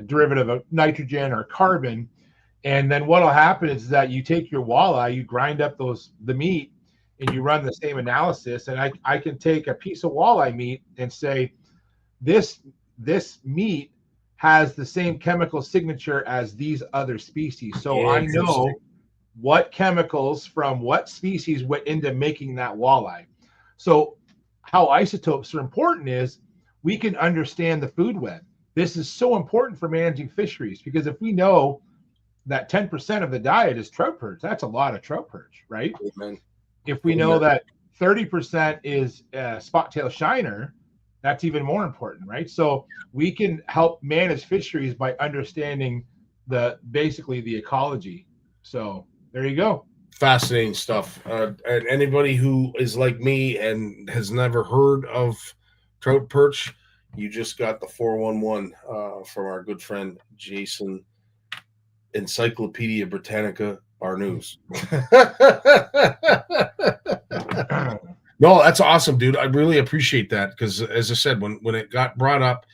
derivative of nitrogen or carbon, and then what will happen is that you take your walleye, you grind up the meat, and you run the same analysis. And I can take a piece of walleye meat and say, this meat has the same chemical signature as these other species. So I know what chemicals from what species went into making that walleye. So how isotopes are important is we can understand the food web. This is so important for managing fisheries, because if we know that 10% of the diet is trout perch, that's a lot of trout perch, right? Amen. If we know that 30% is spot-tail shiner, that's even more important, right? So we can help manage fisheries by understanding basically the ecology. So there you go. Fascinating stuff. And anybody who is like me and has never heard of trout perch, you just got the 411 from our good friend Jason, Encyclopedia Britannica, Barnucz. No, that's awesome, dude. I really appreciate that, because, as I said, when it got brought up,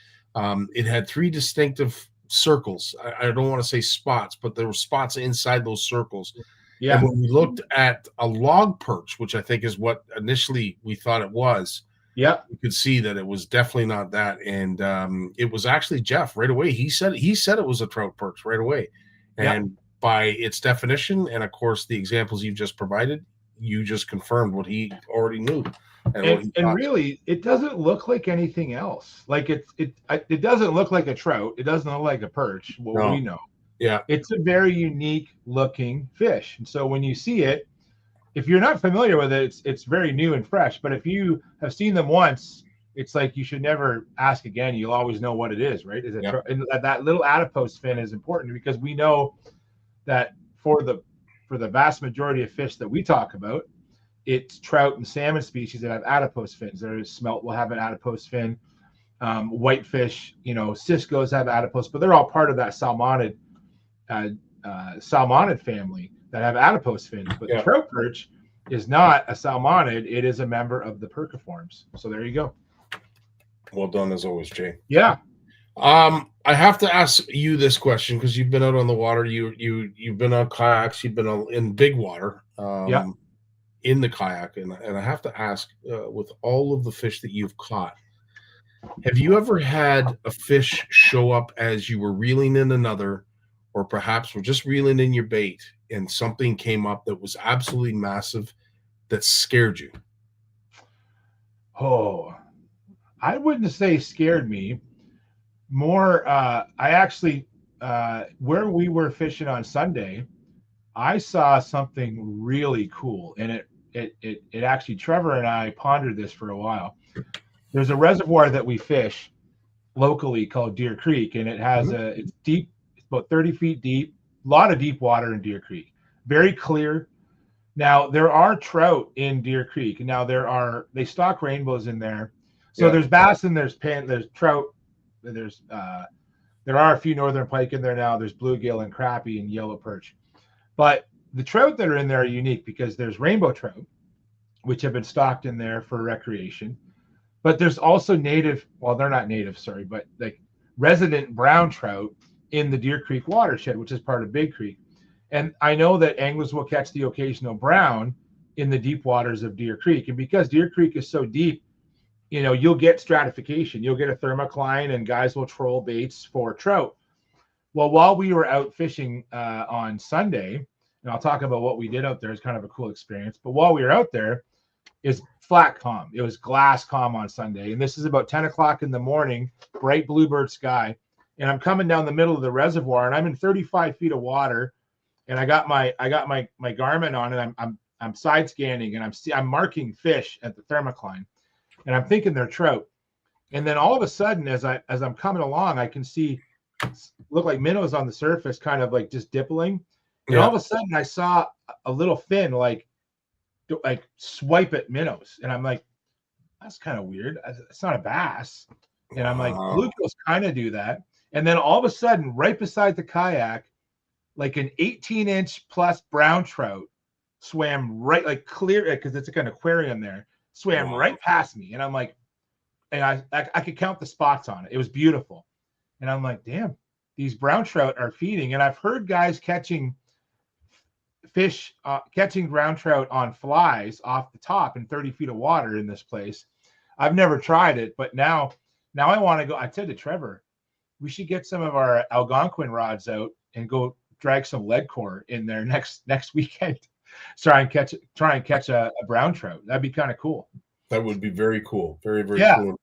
it had 3 distinctive circles. I don't want to say spots, but there were spots inside those circles. Yeah. And when we looked at a log perch, which I think is what initially we thought it was, yeah, you could see that it was definitely not that. And it was actually Jeff right away. He said it was a trout perch right away. And by its definition, and of course the examples you've just provided, you just confirmed what he already knew. And really, it doesn't look like anything else. Like it doesn't look like a trout. It doesn't look like a perch. We know. Yeah, it's a very unique looking fish. And so when you see it, if you're not familiar with it, it's very new and fresh. But if you have seen them once, it's like you should never ask again. You'll always know what it is, right? And that little adipose fin is important, because we know that for the vast majority of fish that we talk about, it's trout and salmon species that have adipose fins. There's smelt will have an adipose fin. Whitefish, ciscos have adipose, but they're all part of that salmonid family that have adipose fins. But trout perch is not a salmonid; it is a member of the perciforms. So there you go. Well done as always, Jay. Yeah. I have to ask you this question, because you've been out on the water. You've been on kayaks. You've been in big water. In the kayak, and I have to ask, with all of the fish that you've caught, have you ever had a fish show up as you were reeling in another, or perhaps were just reeling in your bait, and something came up that was absolutely massive that scared you? Oh, I wouldn't say scared me. More, I actually, where we were fishing on Sunday, I saw something really cool, and it actually, Trevor and I pondered this for a while. There's a reservoir that we fish locally called Deer Creek, and it has it's deep, it's about 30 feet deep, a lot of deep water in Deer Creek, very clear. Now there are trout in Deer Creek. Now they stock rainbows in there, so there's bass and there's trout, there's there are a few northern pike in there now. There's bluegill and crappie and yellow perch. But the trout that are in there are unique, because there's rainbow trout, which have been stocked in there for recreation. But there's also native, well, they're not native, sorry, but like resident brown trout in the Deer Creek watershed, which is part of Big Creek. And I know that anglers will catch the occasional brown in the deep waters of Deer Creek. And because Deer Creek is so deep, you'll get stratification. You'll get a thermocline, and guys will troll baits for trout. Well, while we were out fishing on Sunday, and I'll talk about what we did out there. It's kind of a cool experience. But while we were out there, is flat calm. It was glass calm on Sunday, and this is about 10 o'clock in the morning, bright bluebird sky, and I'm coming down the middle of the reservoir, and I'm in 35 feet of water, and I got my Garmin on, and I'm side scanning, and I'm marking fish at the thermocline, and I'm thinking they're trout, and then all of a sudden, as I'm coming along, I can see look like minnows on the surface, kind of like just dippling, and all of a sudden I saw a little fin like swipe at minnows, and I'm like, that's kind of weird. It's not a bass. And I'm like, bluegills kind of do that. And then all of a sudden, right beside the kayak, like an 18-inch plus brown trout swam right, like clear, because it's like an aquarium there, swam right past me. And I'm like, and I could count the spots on it. It was beautiful. And I'm like, damn, these brown trout are feeding. And I've heard guys catching brown trout on flies off the top in 30 feet of water in this place. I've never tried it, but now I want to go. I said to Trevor, we should get some of our Algonquin rods out and go drag some lead core in there next weekend. Try and catch a brown trout. That'd be kind of cool. That would be very cool. Very, very cool.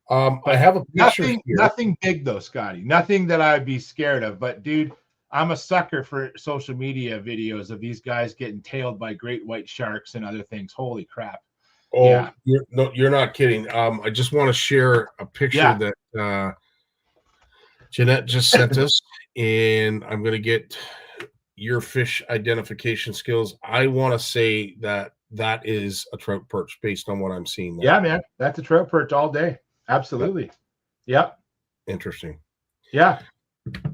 But I have a picture here. Nothing big though, Scotty. Nothing that I'd be scared of. But dude, I'm a sucker for social media videos of these guys getting tailed by great white sharks and other things. Holy crap. Oh, yeah. You're not kidding. I just want to share a picture that Jeanette just sent us, and I'm going to get your fish identification skills. I want to say that is a trout perch based on what I'm seeing there. Yeah, man. That's a trout perch all day. Absolutely. Yep. Interesting. Yeah.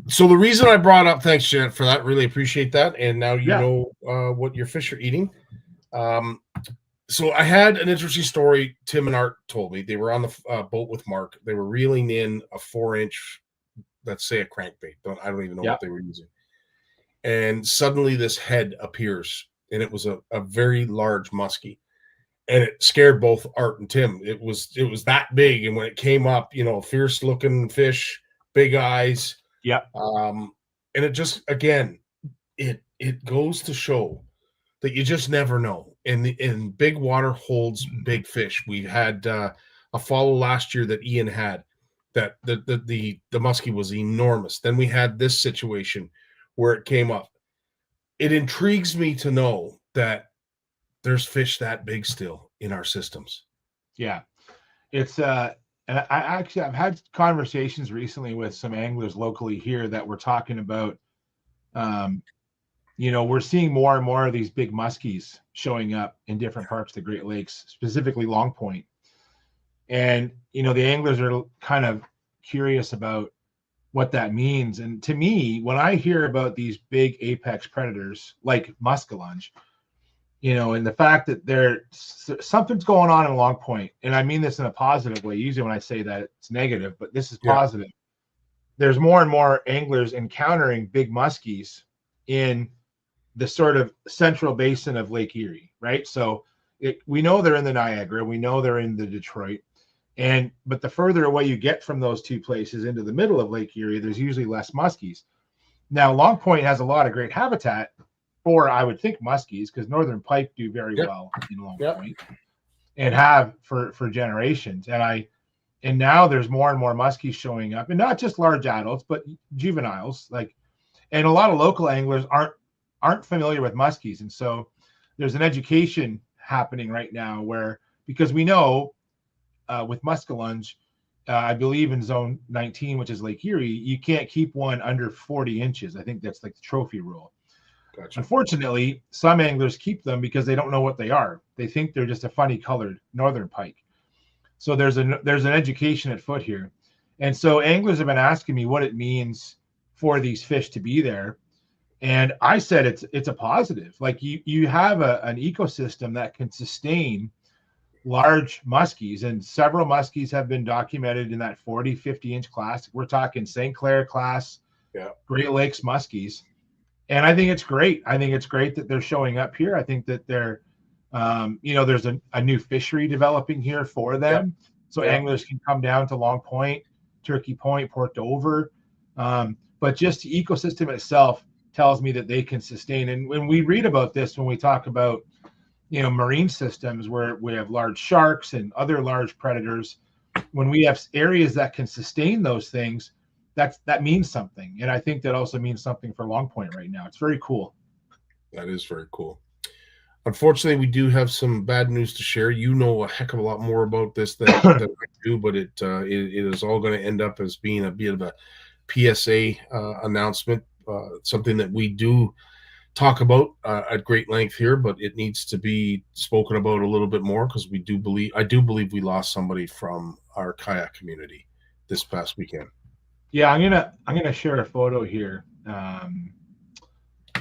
So the reason I brought up, thanks, Jeanette, for that. Really appreciate that. And now you know what your fish are eating. So I had an interesting story. Tim and Art told me they were on the boat with Mark. They were reeling in a 4-inch, let's say a crankbait. I don't even know what they were using. And suddenly this head appears, and it was a very large muskie. And it scared both Art and Tim. It was that big. And when it came up, fierce looking fish, big eyes. Yeah. And it just, again, it goes to show that you just never know. And big water holds big fish. We had a follow last year that Ian had that the muskie was enormous. Then we had this situation where it came up. It intrigues me to know that there's fish that big still in our systems. Yeah. It's and I've had conversations recently with some anglers locally here that were talking about we're seeing more and more of these big muskies showing up in different parts of the Great Lakes, specifically Long Point. And the anglers are kind of curious about what that means. And to me, when I hear about these big apex predators like muskellunge, and the fact that something's going on in Long Point, and I mean this in a positive way. Usually when I say that, it's negative, but this is positive. There's more and more anglers encountering big muskies in the sort of central basin of Lake Erie, right? So we know they're in the Niagara, we know they're in the Detroit, but the further away you get from those two places into the middle of Lake Erie, there's usually less muskies. Now, Long Point has a lot of great habitat for, I would think, muskies, because northern pike do very well in Long Point and have for generations. And now there's more and more muskies showing up, and not just large adults, but juveniles. And a lot of local anglers aren't familiar with muskies, and so there's an education happening right now because we know with muskellunge, I believe in zone 19, which is Lake Erie, you can't keep one under 40 inches. I think that's like the trophy rule. Gotcha. Unfortunately, some anglers keep them because they don't know what they are. They think they're just a funny colored northern pike. So there's an education at foot here. And so anglers have been asking me what it means for these fish to be there. And I said it's a positive. Like you have an ecosystem that can sustain large muskies, and several muskies have been documented in that 40, 50-inch class. We're talking St. Clair class, Great Lakes muskies. And I think it's great. I think it's great that they're showing up here. I think that they're, there's a new fishery developing here for them. So anglers can come down to Long Point, Turkey Point, Port Dover. But just the ecosystem itself tells me that they can sustain. And when we read about this, when we talk about, marine systems where we have large sharks and other large predators, when we have areas that can sustain those things, that means something. And I think that also means something for Long Point right now. It's very cool. That is very cool. Unfortunately, we do have some bad news to share. You know a heck of a lot more about this than I do, but it is all going to end up as being a bit of a PSA announcement, something that we do talk about at great length here, but it needs to be spoken about a little bit more because I do believe we lost somebody from our kayak community this past weekend. Yeah, I'm gonna share a photo here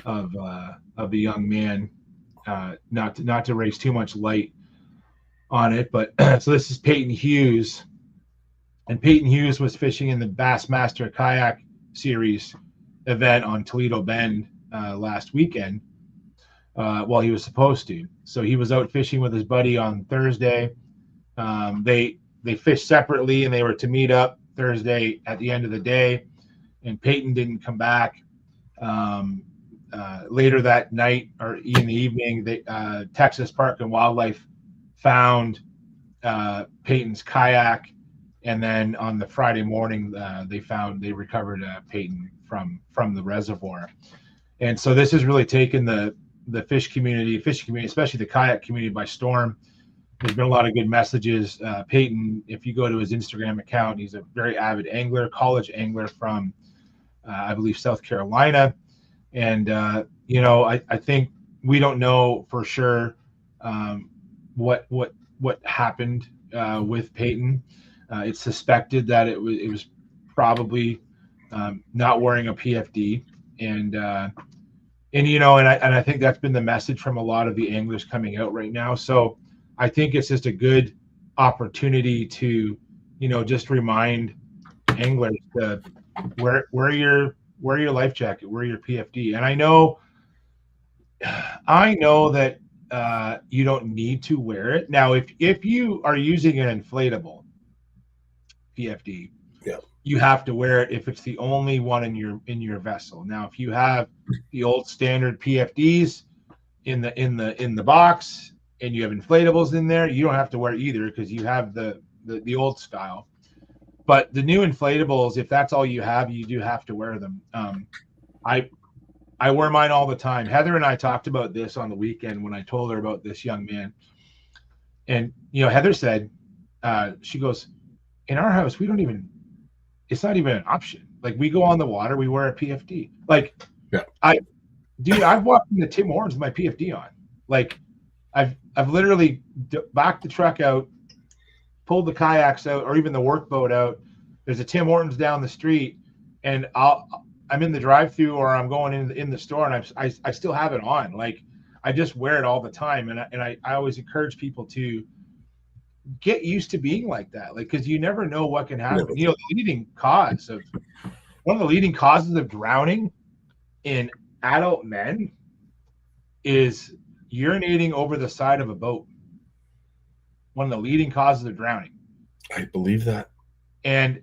of the young man. Not to raise too much light on it, but so this is Peyton Hughes, and Peyton Hughes was fishing in the Bassmaster Kayak Series event on Toledo Bend last weekend. Well, he was supposed to. So he was out fishing with his buddy on Thursday. They fished separately, and they were to meet up Thursday at the end of the day, and Peyton didn't come back. Later that night or in the evening, Texas Park and Wildlife found Peyton's kayak, and then on the Friday morning, they recovered Peyton from the reservoir. And so this has really taken the fishing community, especially the kayak community, by storm. There's been a lot of good messages. Peyton, if you go to his Instagram account, he's a very avid angler, college angler from, I believe, South Carolina. And, I think we don't know for sure what happened with Peyton. It's suspected that it was probably not wearing a PFD. And I think that's been the message from a lot of the anglers coming out right now. So I think it's just a good opportunity to, just remind anglers to wear your life jacket, wear your PFD. And I know that you don't need to wear it. Now, if you are using an inflatable PFD, you have to wear it if it's the only one in your vessel. Now, if you have the old standard PFDs in the box and you have inflatables in there, you don't have to wear it either because you have the old style. But the new inflatables, if that's all you have, you do have to wear them. I wear mine all the time. Heather and I talked about this on the weekend when I told her about this young man. And, Heather said, she goes, in our house, it's not even an option. Like, we go on the water, we wear a PFD. Like, yeah. I've walked into Tim Hortons with my PFD on. Like, I've literally backed the truck out, pulled the kayaks out, or even the workboat out. There's a Tim Hortons down the street, and I'm in the drive-thru or I'm going in the store, and I still have it on. Like, I just wear it all the time, and I always encourage people to get used to being like that, like, because you never know what can happen. One of the leading causes of drowning in adult men is urinating over the side of a boat. One of the leading causes of drowning. I believe that. And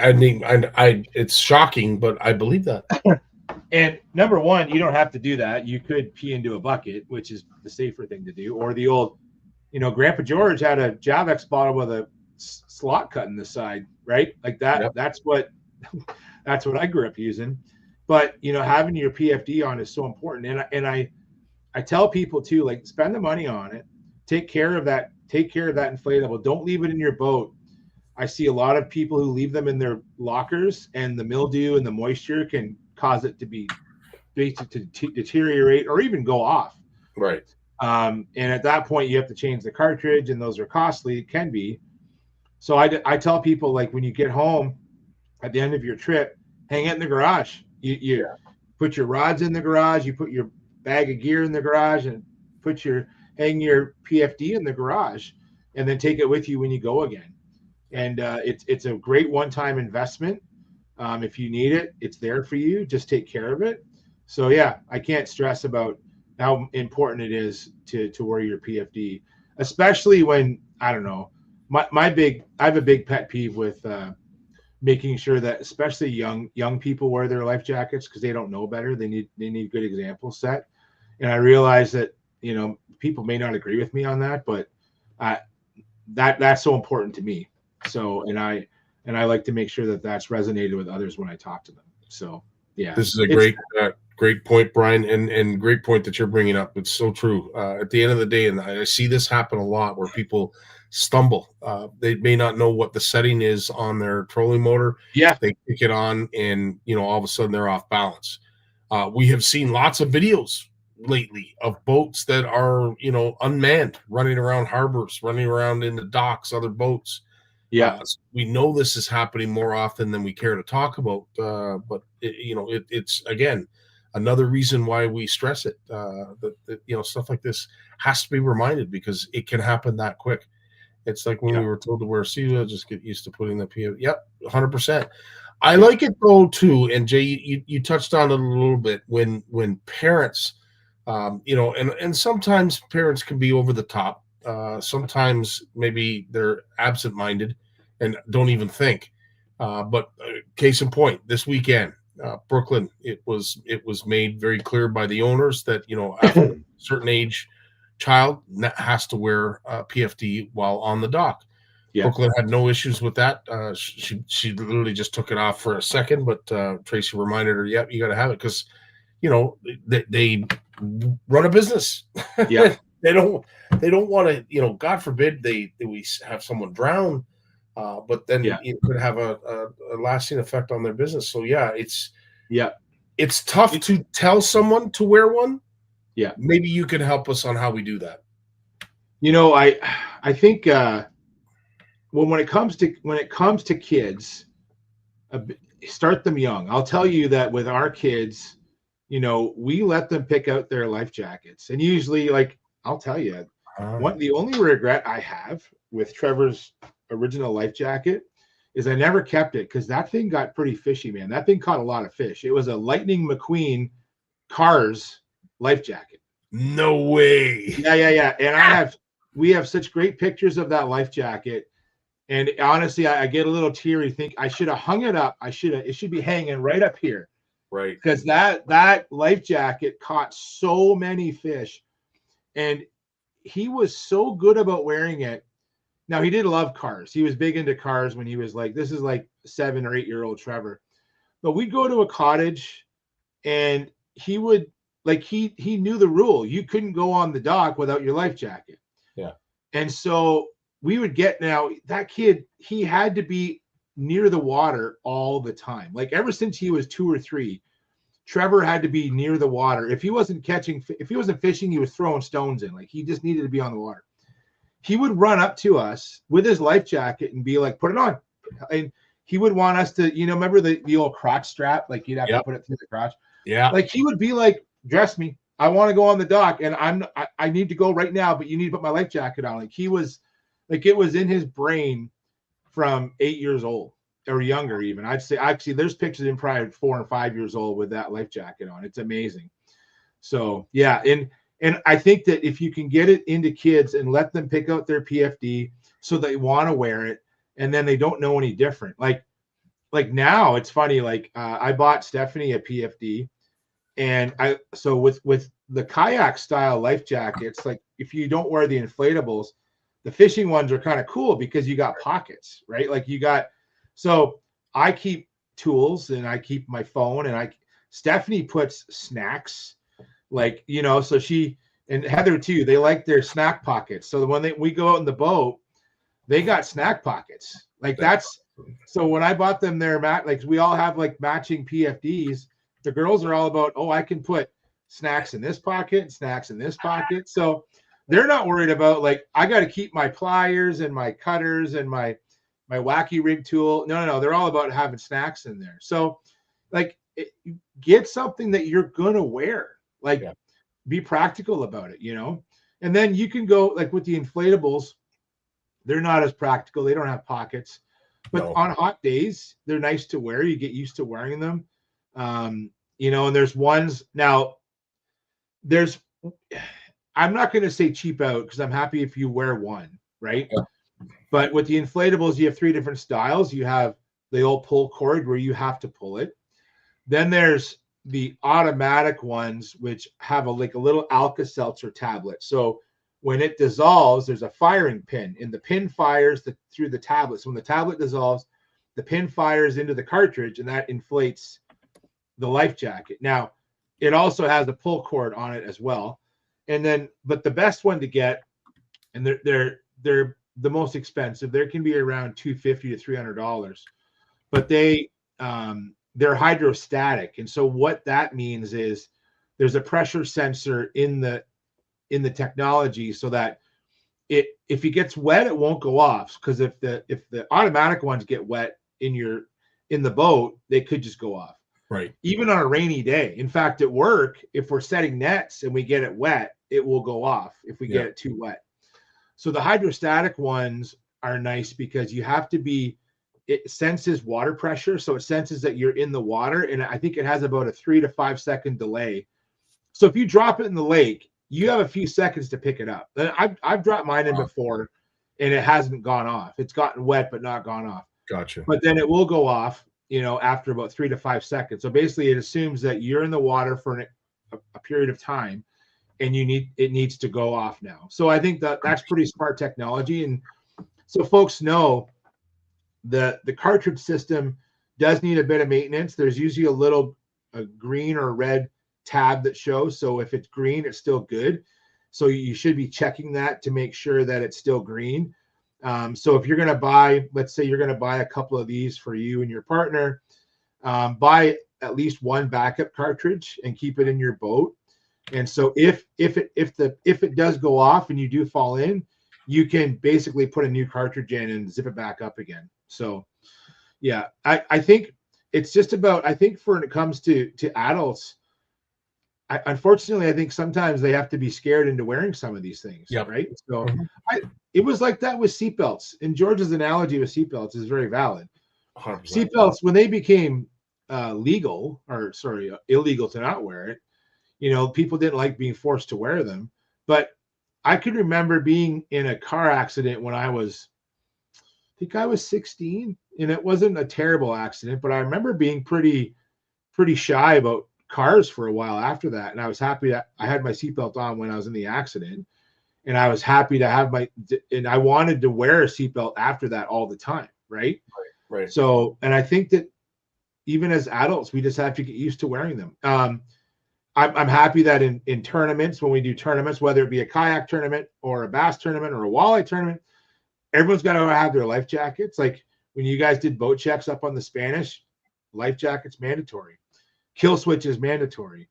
I mean, it's shocking, but I believe that. And number one, you don't have to do that. You could pee into a bucket, which is the safer thing to do. Or the old, Grandpa George had a Javex bottle with a slot cut in the side, right? Like that. Yep. That's what I grew up using. But having your PFD on is so important. And I tell people too, like, spend the money on it. Take care of that inflatable. Don't leave it in your boat. I see a lot of people who leave them in their lockers, and the mildew and the moisture can cause it to deteriorate or even go off. Right. And at that point, you have to change the cartridge, and those are costly. It can be. So I tell people, like, when you get home at the end of your trip, hang it in the garage. You put your rods in the garage. You put your bag of gear in the garage, and hang your PFD in the garage, and then take it with you when you go again. And it's a great one-time investment. If you need it, it's there for you. Just take care of it. So yeah, I can't stress about how important it is to wear your PFD, especially when, I don't know, I have a big pet peeve with making sure that especially young people wear their life jackets because they don't know better. They need good examples set. And I realize that, you know, people may not agree with me on that, but that's so important to me. So, and I like to make sure that that's resonated with others when I talk to them. So, yeah, this is a great point, Brian, and great point that you're bringing up. It's so true. At the end of the day, and I see this happen a lot where people stumble. They may not know what the setting is on their trolling motor. Yeah. They kick it on, and you know, all of a sudden they're off balance. We have seen lots of videos lately of boats that are, you know, unmanned, running around harbors, running around in the docks, other boats. Yeah. We know this is happening more often than we care to talk about, but it's again another reason why we stress it. That you know, stuff like this has to be reminded because it can happen that quick. It's like when we were told to wear seatbelt, just get used to putting the PF. Yep, 100%. I like it though too, and Jay, you touched on it a little bit when parents, you know, and sometimes parents can be over the top. Sometimes maybe they're absent-minded and don't even think. But case in point, this weekend, Brooklyn, it was made very clear by the owners that, you know, after a certain age, child has to wear PFD while on the dock. Yeah. Brooklyn had no issues with that. She literally just took it off for a second, but Tracy reminded her, "Yep, you got to have it," because, you know, they run a business. Yeah. They don't want to, you know, God forbid we have someone drown, but then it could have a lasting effect on their business. So it's tough to tell someone to wear one. Yeah, maybe you can help us on how we do that. You know, I think when it comes to kids, start them young. I'll tell you that with our kids, you know, we let them pick out their life jackets, and usually, like, I'll tell you, the only regret I have with Trevor's original life jacket is I never kept it because that thing got pretty fishy, man. That thing caught a lot of fish. It was a Lightning McQueen Cars life jacket. No way. Yeah. And we have such great pictures of that life jacket. And honestly, I get a little teary. Think I should have hung it up. It should be hanging right up here. Right. Because that life jacket caught so many fish. And he was so good about wearing it. Now, he did love cars. He was big into cars when he was like, this is like 7 or 8-year-old Trevor. But we'd go to a cottage and he would, like, he knew the rule. You couldn't go on the dock without your life jacket. Yeah. And so we would now that kid, he had to be near the water all the time. Like ever since he was 2 or 3, Trevor had to be near the water. If he wasn't fishing, he was throwing stones in. Like he just needed to be on the water. He would run up to us with his life jacket and be like, "Put it on." And he would want us to, you know, remember the old crotch strap? Like you'd have to put it through the crotch. Yeah. Like he would be like, "Dress me. I want to go on the dock, and I need to go right now, but you need to put my life jacket on." Like he was, like it was in his brain from 8 years old. Or younger even. I'd say actually there's pictures in probably 4 and 5 years old with that life jacket on. It's amazing. So yeah, and I think that if you can get it into kids and let them pick out their PFD so they want to wear it and then they don't know any different. Like now it's funny, like I bought Stephanie a PFD and so with the kayak style life jackets, like if you don't wear the inflatables, the fishing ones are kind of cool because you got pockets, right? Like so I keep tools and I keep my phone and Stephanie puts snacks, like, you know, so she and Heather too, they like their snack pockets. So when we go out in the boat, they got snack pockets. Like so when I bought them their like we all have like matching PFDs, the girls are all about, I can put snacks in this pocket and snacks in this pocket. So they're not worried about like, I got to keep my pliers and my cutters and my wacky rig tool. No. They're all about having snacks in there. So like get something that you're going to wear, like be practical about it, you know? And then you can go like with the inflatables, they're not as practical. They don't have pockets, but on hot days, they're nice to wear. You get used to wearing them. You know, and there's ones now I'm not going to say cheap out because I'm happy if you wear one, right? Yeah. But with the inflatables, you have 3 different styles. You have pull cord where you have to pull it. Then there's the automatic ones, which have a little Alka-Seltzer tablet. So when it dissolves, there's a firing pin, and the pin fires through the tablet. So when the tablet dissolves, the pin fires into the cartridge, and that inflates the life jacket. Now, it also has a pull cord on it as well. And then, but the best one to get, and they're the most expensive. There can be around $250 to $300, but they're hydrostatic. And so what that means is there's a pressure sensor in the technology, so that if it gets wet, it won't go off. Because if the automatic ones get wet in the boat, they could just go off. Right. Even on a rainy day. In fact, at work, if we're setting nets and we get it wet, it will go off if we get it too wet. So the hydrostatic ones are nice because it senses water pressure. So it senses that you're in the water. And I think it has about a 3 to 5 second delay. So if you drop it in the lake, you have a few seconds to pick it up. I've dropped mine in before and it hasn't gone off. It's gotten wet, but not gone off. Gotcha. But then it will go off, after about 3 to 5 seconds. So basically it assumes that you're in the water for a period of time, and it needs to go off now. So I think that's pretty smart technology. And so folks know that the cartridge system does need a bit of maintenance. There's usually a green or red tab that shows. So if it's green, it's still good. So you should be checking that to make sure that it's still green. So if you're going to buy, let's say you're going to buy a couple of these for you and your partner, buy at least one backup cartridge and keep it in your boat. And so if it does go off and you do fall in, you can basically put a new cartridge in and zip it back up again. So yeah, I think it's just about, I think when it comes to adults, unfortunately, I think sometimes they have to be scared into wearing some of these things. Yep. Right. So it was like that with seatbelts. And George's analogy with seatbelts is very valid. 100%. Seatbelts, when they became illegal to not wear it, people didn't like being forced to wear them. But I could remember being in a car accident when I was 16, and it wasn't a terrible accident, but I remember being pretty shy about cars for a while after that. And I was happy that I had my seatbelt on when I was in the accident, and I was happy to and I wanted to wear a seatbelt after that all the time. Right. So, and I think that even as adults, we just have to get used to wearing them. I'm happy that in tournaments, when we do tournaments, whether it be a kayak tournament or a bass tournament or a walleye tournament, everyone's got to have their life jackets. Like when you guys did boat checks up on the Spanish, life jackets mandatory, kill switch is mandatory,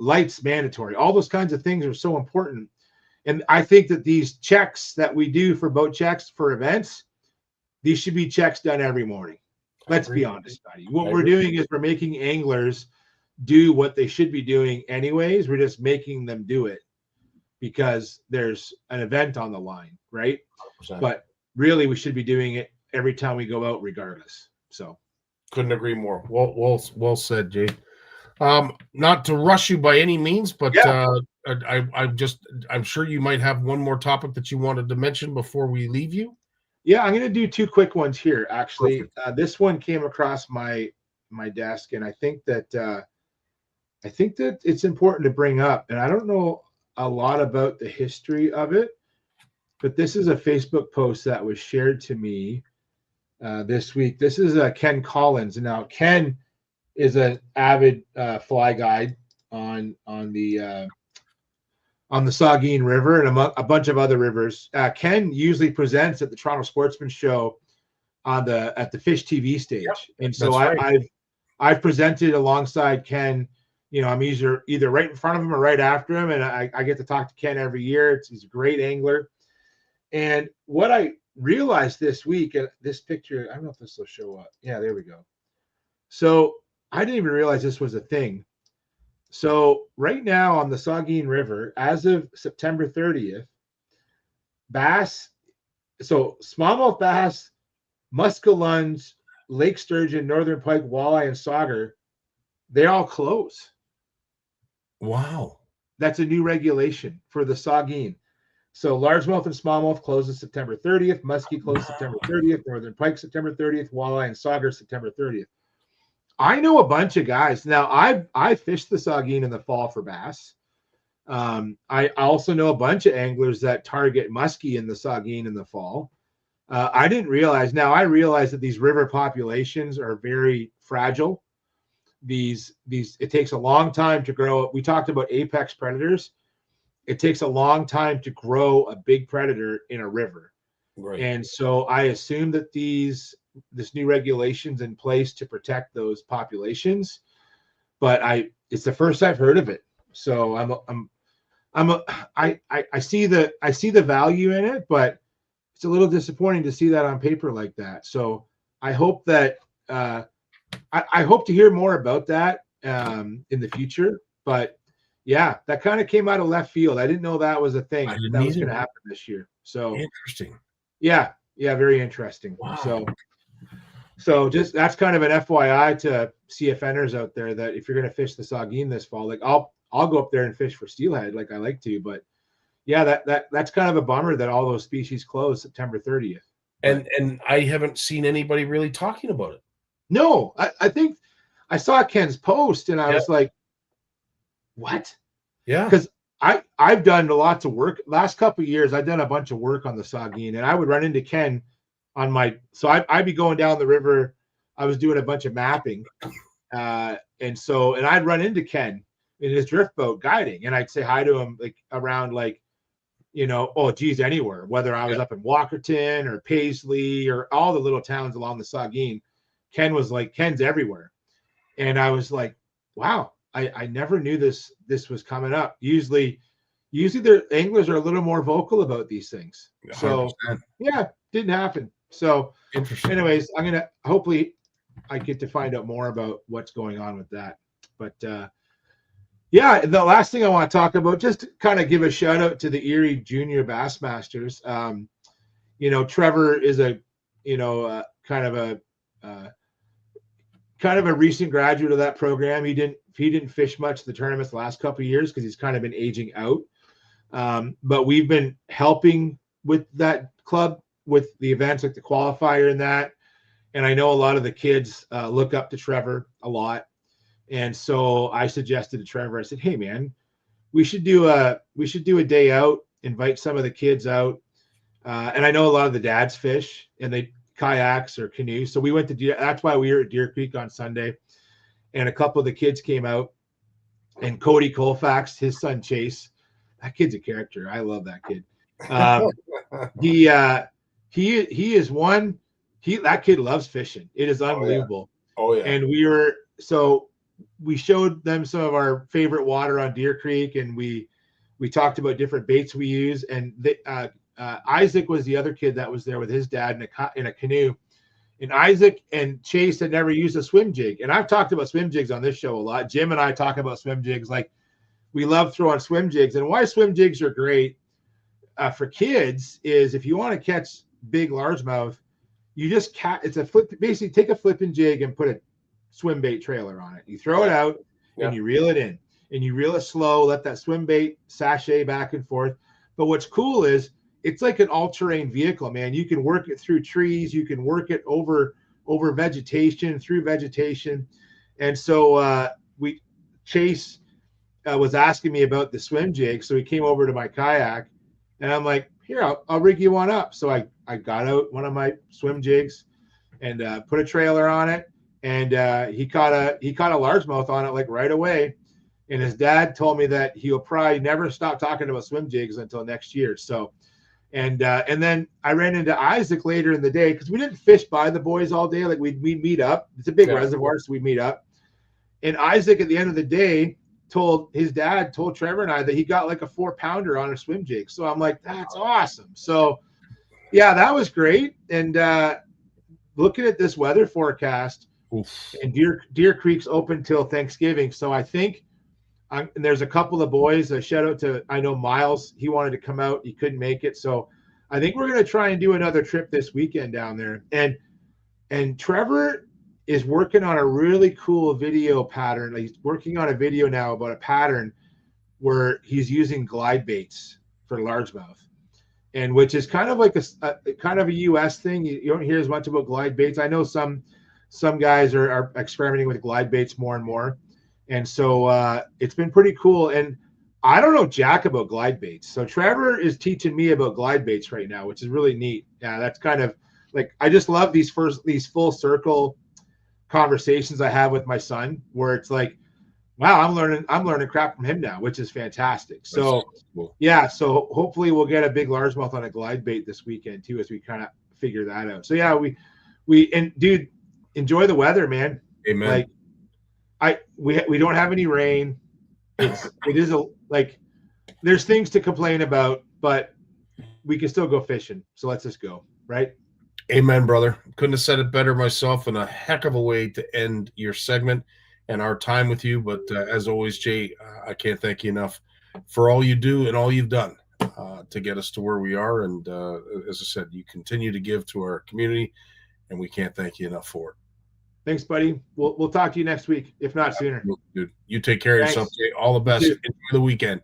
lights mandatory. All those kinds of things are so important. And I think that these checks that we do for boat checks for events, these should be checks done every morning. Let's be honest, buddy. What we're doing is we're making anglers do what they should be doing anyways. We're just making them do it because there's an event on the line, right? 100%. But really, we should be doing it every time we go out, regardless. So, couldn't agree more. Well said, Jay. Not to rush you by any means, but I'm sure you might have one more topic that you wanted to mention before we leave you. Yeah, I'm going to do two quick ones here. Actually, this one came across my desk, and I think that it's important to bring up. And I don't know a lot about the history of it, but this is a Facebook post that was shared to me this week. This is Ken Collins. And now Ken is an avid fly guide on the Saugeen River and a bunch of other rivers. Ken usually presents at the Toronto Sportsman Show at the Fish TV stage. Yep, and so I've presented alongside Ken. I'm either right in front of him or right after him, and I get to talk to Ken every year. He's a great angler. And what I realized this week, and this picture, I don't know if this will show up. Yeah, there we go. So I didn't even realize this was a thing. So right now on the Saugeen River, as of September 30th, bass, so smallmouth bass, muskellunge, lake sturgeon, northern pike, walleye, and sauger, they all close. Wow. That's a new regulation for the Saugeen. So largemouth and smallmouth closes September 30th, muskie closes September 30th, northern pike September 30th, walleye and sauger September 30th. I know a bunch of guys. Now I fished the Saugeen in the fall for bass. I also know a bunch of anglers that target muskie in the Saugeen in the fall. I didn't realize. Now I realize that these river populations are very fragile. It takes a long time to grow. We talked about apex predators. It takes a long time to grow a big predator in a river. Right. And so I assume that this new regulations in place to protect those populations, but it's the first I've heard of it. So I see the value in it, but it's a little disappointing to see that on paper like that. So I hope that I hope to hear more about that in the future. But yeah, that kind of came out of left field. I didn't know that was a thing that was going to happen this year. So interesting. Yeah, very interesting. Wow. So just that's kind of an FYI to CFNers out there that if you're going to fish the Saugeen this fall, like I'll go up there and fish for steelhead like I like to, but yeah, that's kind of a bummer that all those species close September 30th. And I haven't seen anybody really talking about it. No, I think I saw Ken's post and I was like, what? Yeah. Because I've done lots of work. Last couple of years, I've done a bunch of work on the Saugeen, and I would run into Ken on I'd be going down the river. I was doing a bunch of mapping. And I'd run into Ken in his drift boat guiding, and I'd say hi to him like around anywhere, whether I was up in Walkerton or Paisley or all the little towns along the Saugeen. Ken's everywhere. And I was like, wow, I never knew this was coming up. Usually their anglers are a little more vocal about these things. 100%. So yeah, didn't happen. So anyways, hopefully I get to find out more about what's going on with that. But yeah, the last thing I want to talk about, just to kind of give a shout out to the Erie Junior Bassmasters. Trevor is kind of a recent graduate of that program. He didn't fish much the tournaments the last couple of years because he's kind of been aging out. But we've been helping with that club with the events like the qualifier and that. And I know a lot of the kids look up to Trevor a lot. And so I suggested to Trevor, I said, hey man, we should do a day out, invite some of the kids out. And I know a lot of the dads fish and they kayaks or canoes. So we went to that's why we were at Deer Creek on Sunday. And a couple of the kids came out, and Cody Colfax, his son Chase, that kid's a character. I love that kid. He is one. That kid loves fishing. It is unbelievable. Oh yeah. And we showed them some of our favorite water on Deer Creek, and we talked about different baits we use. And Isaac was the other kid that was there with his dad in a canoe. And Isaac and Chase had never used a swim jig. And I've talked about swim jigs on this show a lot. Jim and I talk about swim jigs. Like, we love throwing swim jigs. And why swim jigs are great for kids is if you want to catch big largemouth, you just basically take a flipping jig and put a swim bait trailer on it. You throw it out and you reel it in. And you reel it slow, let that swim bait sashay back and forth. But what's cool is it's like an all-terrain vehicle, man. You can work it through trees. You can work it over vegetation, through vegetation. And so Chase was asking me about the swim jig. So he came over to my kayak, and I'm like, here, I'll rig you one up. So I got out one of my swim jigs and put a trailer on it. And he caught a largemouth on it like right away. And his dad told me that he'll probably never stop talking about swim jigs until next year. So, and then I ran into Isaac later in the day because we didn't fish by the boys all day. Like we'd meet up. It's a big reservoir, so we meet up. And Isaac at the end of the day told Trevor and I that he got like a 4-pounder on a swim jig. So I'm like, that's awesome. So yeah, that was great. And looking at this weather forecast, and Deer Creek's open till Thanksgiving. So I think and there's a couple of boys. A shout out to, I know Miles. He wanted to come out. He couldn't make it. So I think we're going to try and do another trip this weekend down there. And Trevor is working on a really cool video pattern. He's working on a video now about a pattern where he's using glide baits for largemouth. and which is kind of like a kind of a US thing. You don't hear as much about glide baits. I know some guys are experimenting with glide baits more and more, and so it's been pretty cool. And I don't know jack about glide baits, so Trevor is teaching me about glide baits right now, which is really neat. Yeah, that's kind of like, I just love these full circle conversations I have with my son, where it's like, wow, I'm learning crap from him now, which is fantastic. So cool. Yeah, so hopefully we'll get a big largemouth on a glide bait this weekend too, as we kind of figure that out. So yeah, we and dude, enjoy the weather, man. Amen. Like we don't have any rain. There's things to complain about, but we can still go fishing. So let's just go, right? Amen, brother. Couldn't have said it better myself, and a heck of a way to end your segment and our time with you. But as always, Jay, I can't thank you enough for all you do and all you've done to get us to where we are. And as I said, you continue to give to our community, and we can't thank you enough for it. Thanks, buddy. We'll talk to you next week, if not sooner. Dude, you take care of yourself, Jay. All the best. Enjoy the weekend.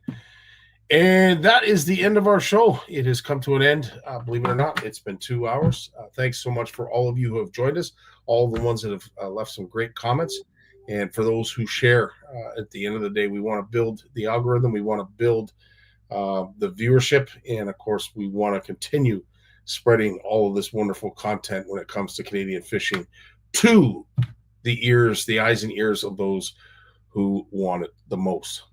And that is the end of our show. It has come to an end. Believe it or not, it's been 2 hours. Thanks so much for all of you who have joined us, all the ones that have left some great comments. And for those who share, at the end of the day, we want to build the algorithm. We want to build the viewership. And, of course, we want to continue spreading all of this wonderful content when it comes to Canadian fishing to the eyes and ears of those who want it the most.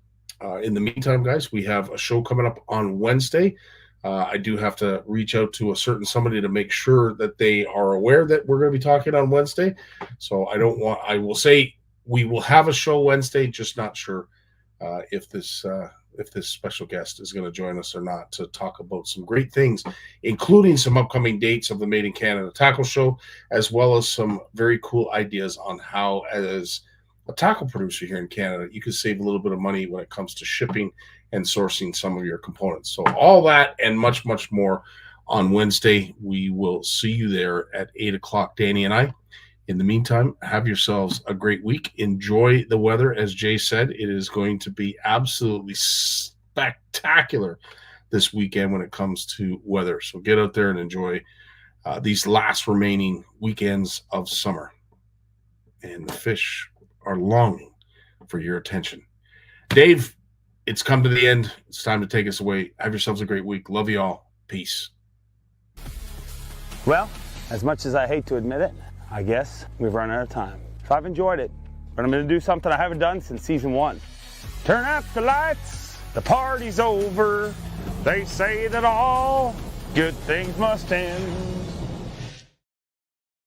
In the meantime, guys, we have a show coming up on Wednesday. I do have to reach out to a certain somebody to make sure that they are aware that we're going to be talking on Wednesday. So I will say we will have a show Wednesday, just not sure if this special guest is going to join us or not, to talk about some great things, including some upcoming dates of the Made in Canada Tackle Show, as well as some very cool ideas on how, as a tackle producer here in Canada, you can save a little bit of money when it comes to shipping and sourcing some of your components. So all that and much, much more on Wednesday. We will see you there at 8 o'clock, Danny and I. In the meantime, have yourselves a great week. Enjoy the weather. As Jay said, it is going to be absolutely spectacular this weekend when it comes to weather. So get out there and enjoy these last remaining weekends of summer. And the fish are longing for your attention. Dave, it's come to the end. It's time to take us away. Have yourselves a great week. Love you all. Peace. Well, as much as I hate to admit it, I guess we've run out of time. So I've enjoyed it, but I'm going to do something I haven't done since season 1. Turn out the lights, the party's over. They say that all good things must end.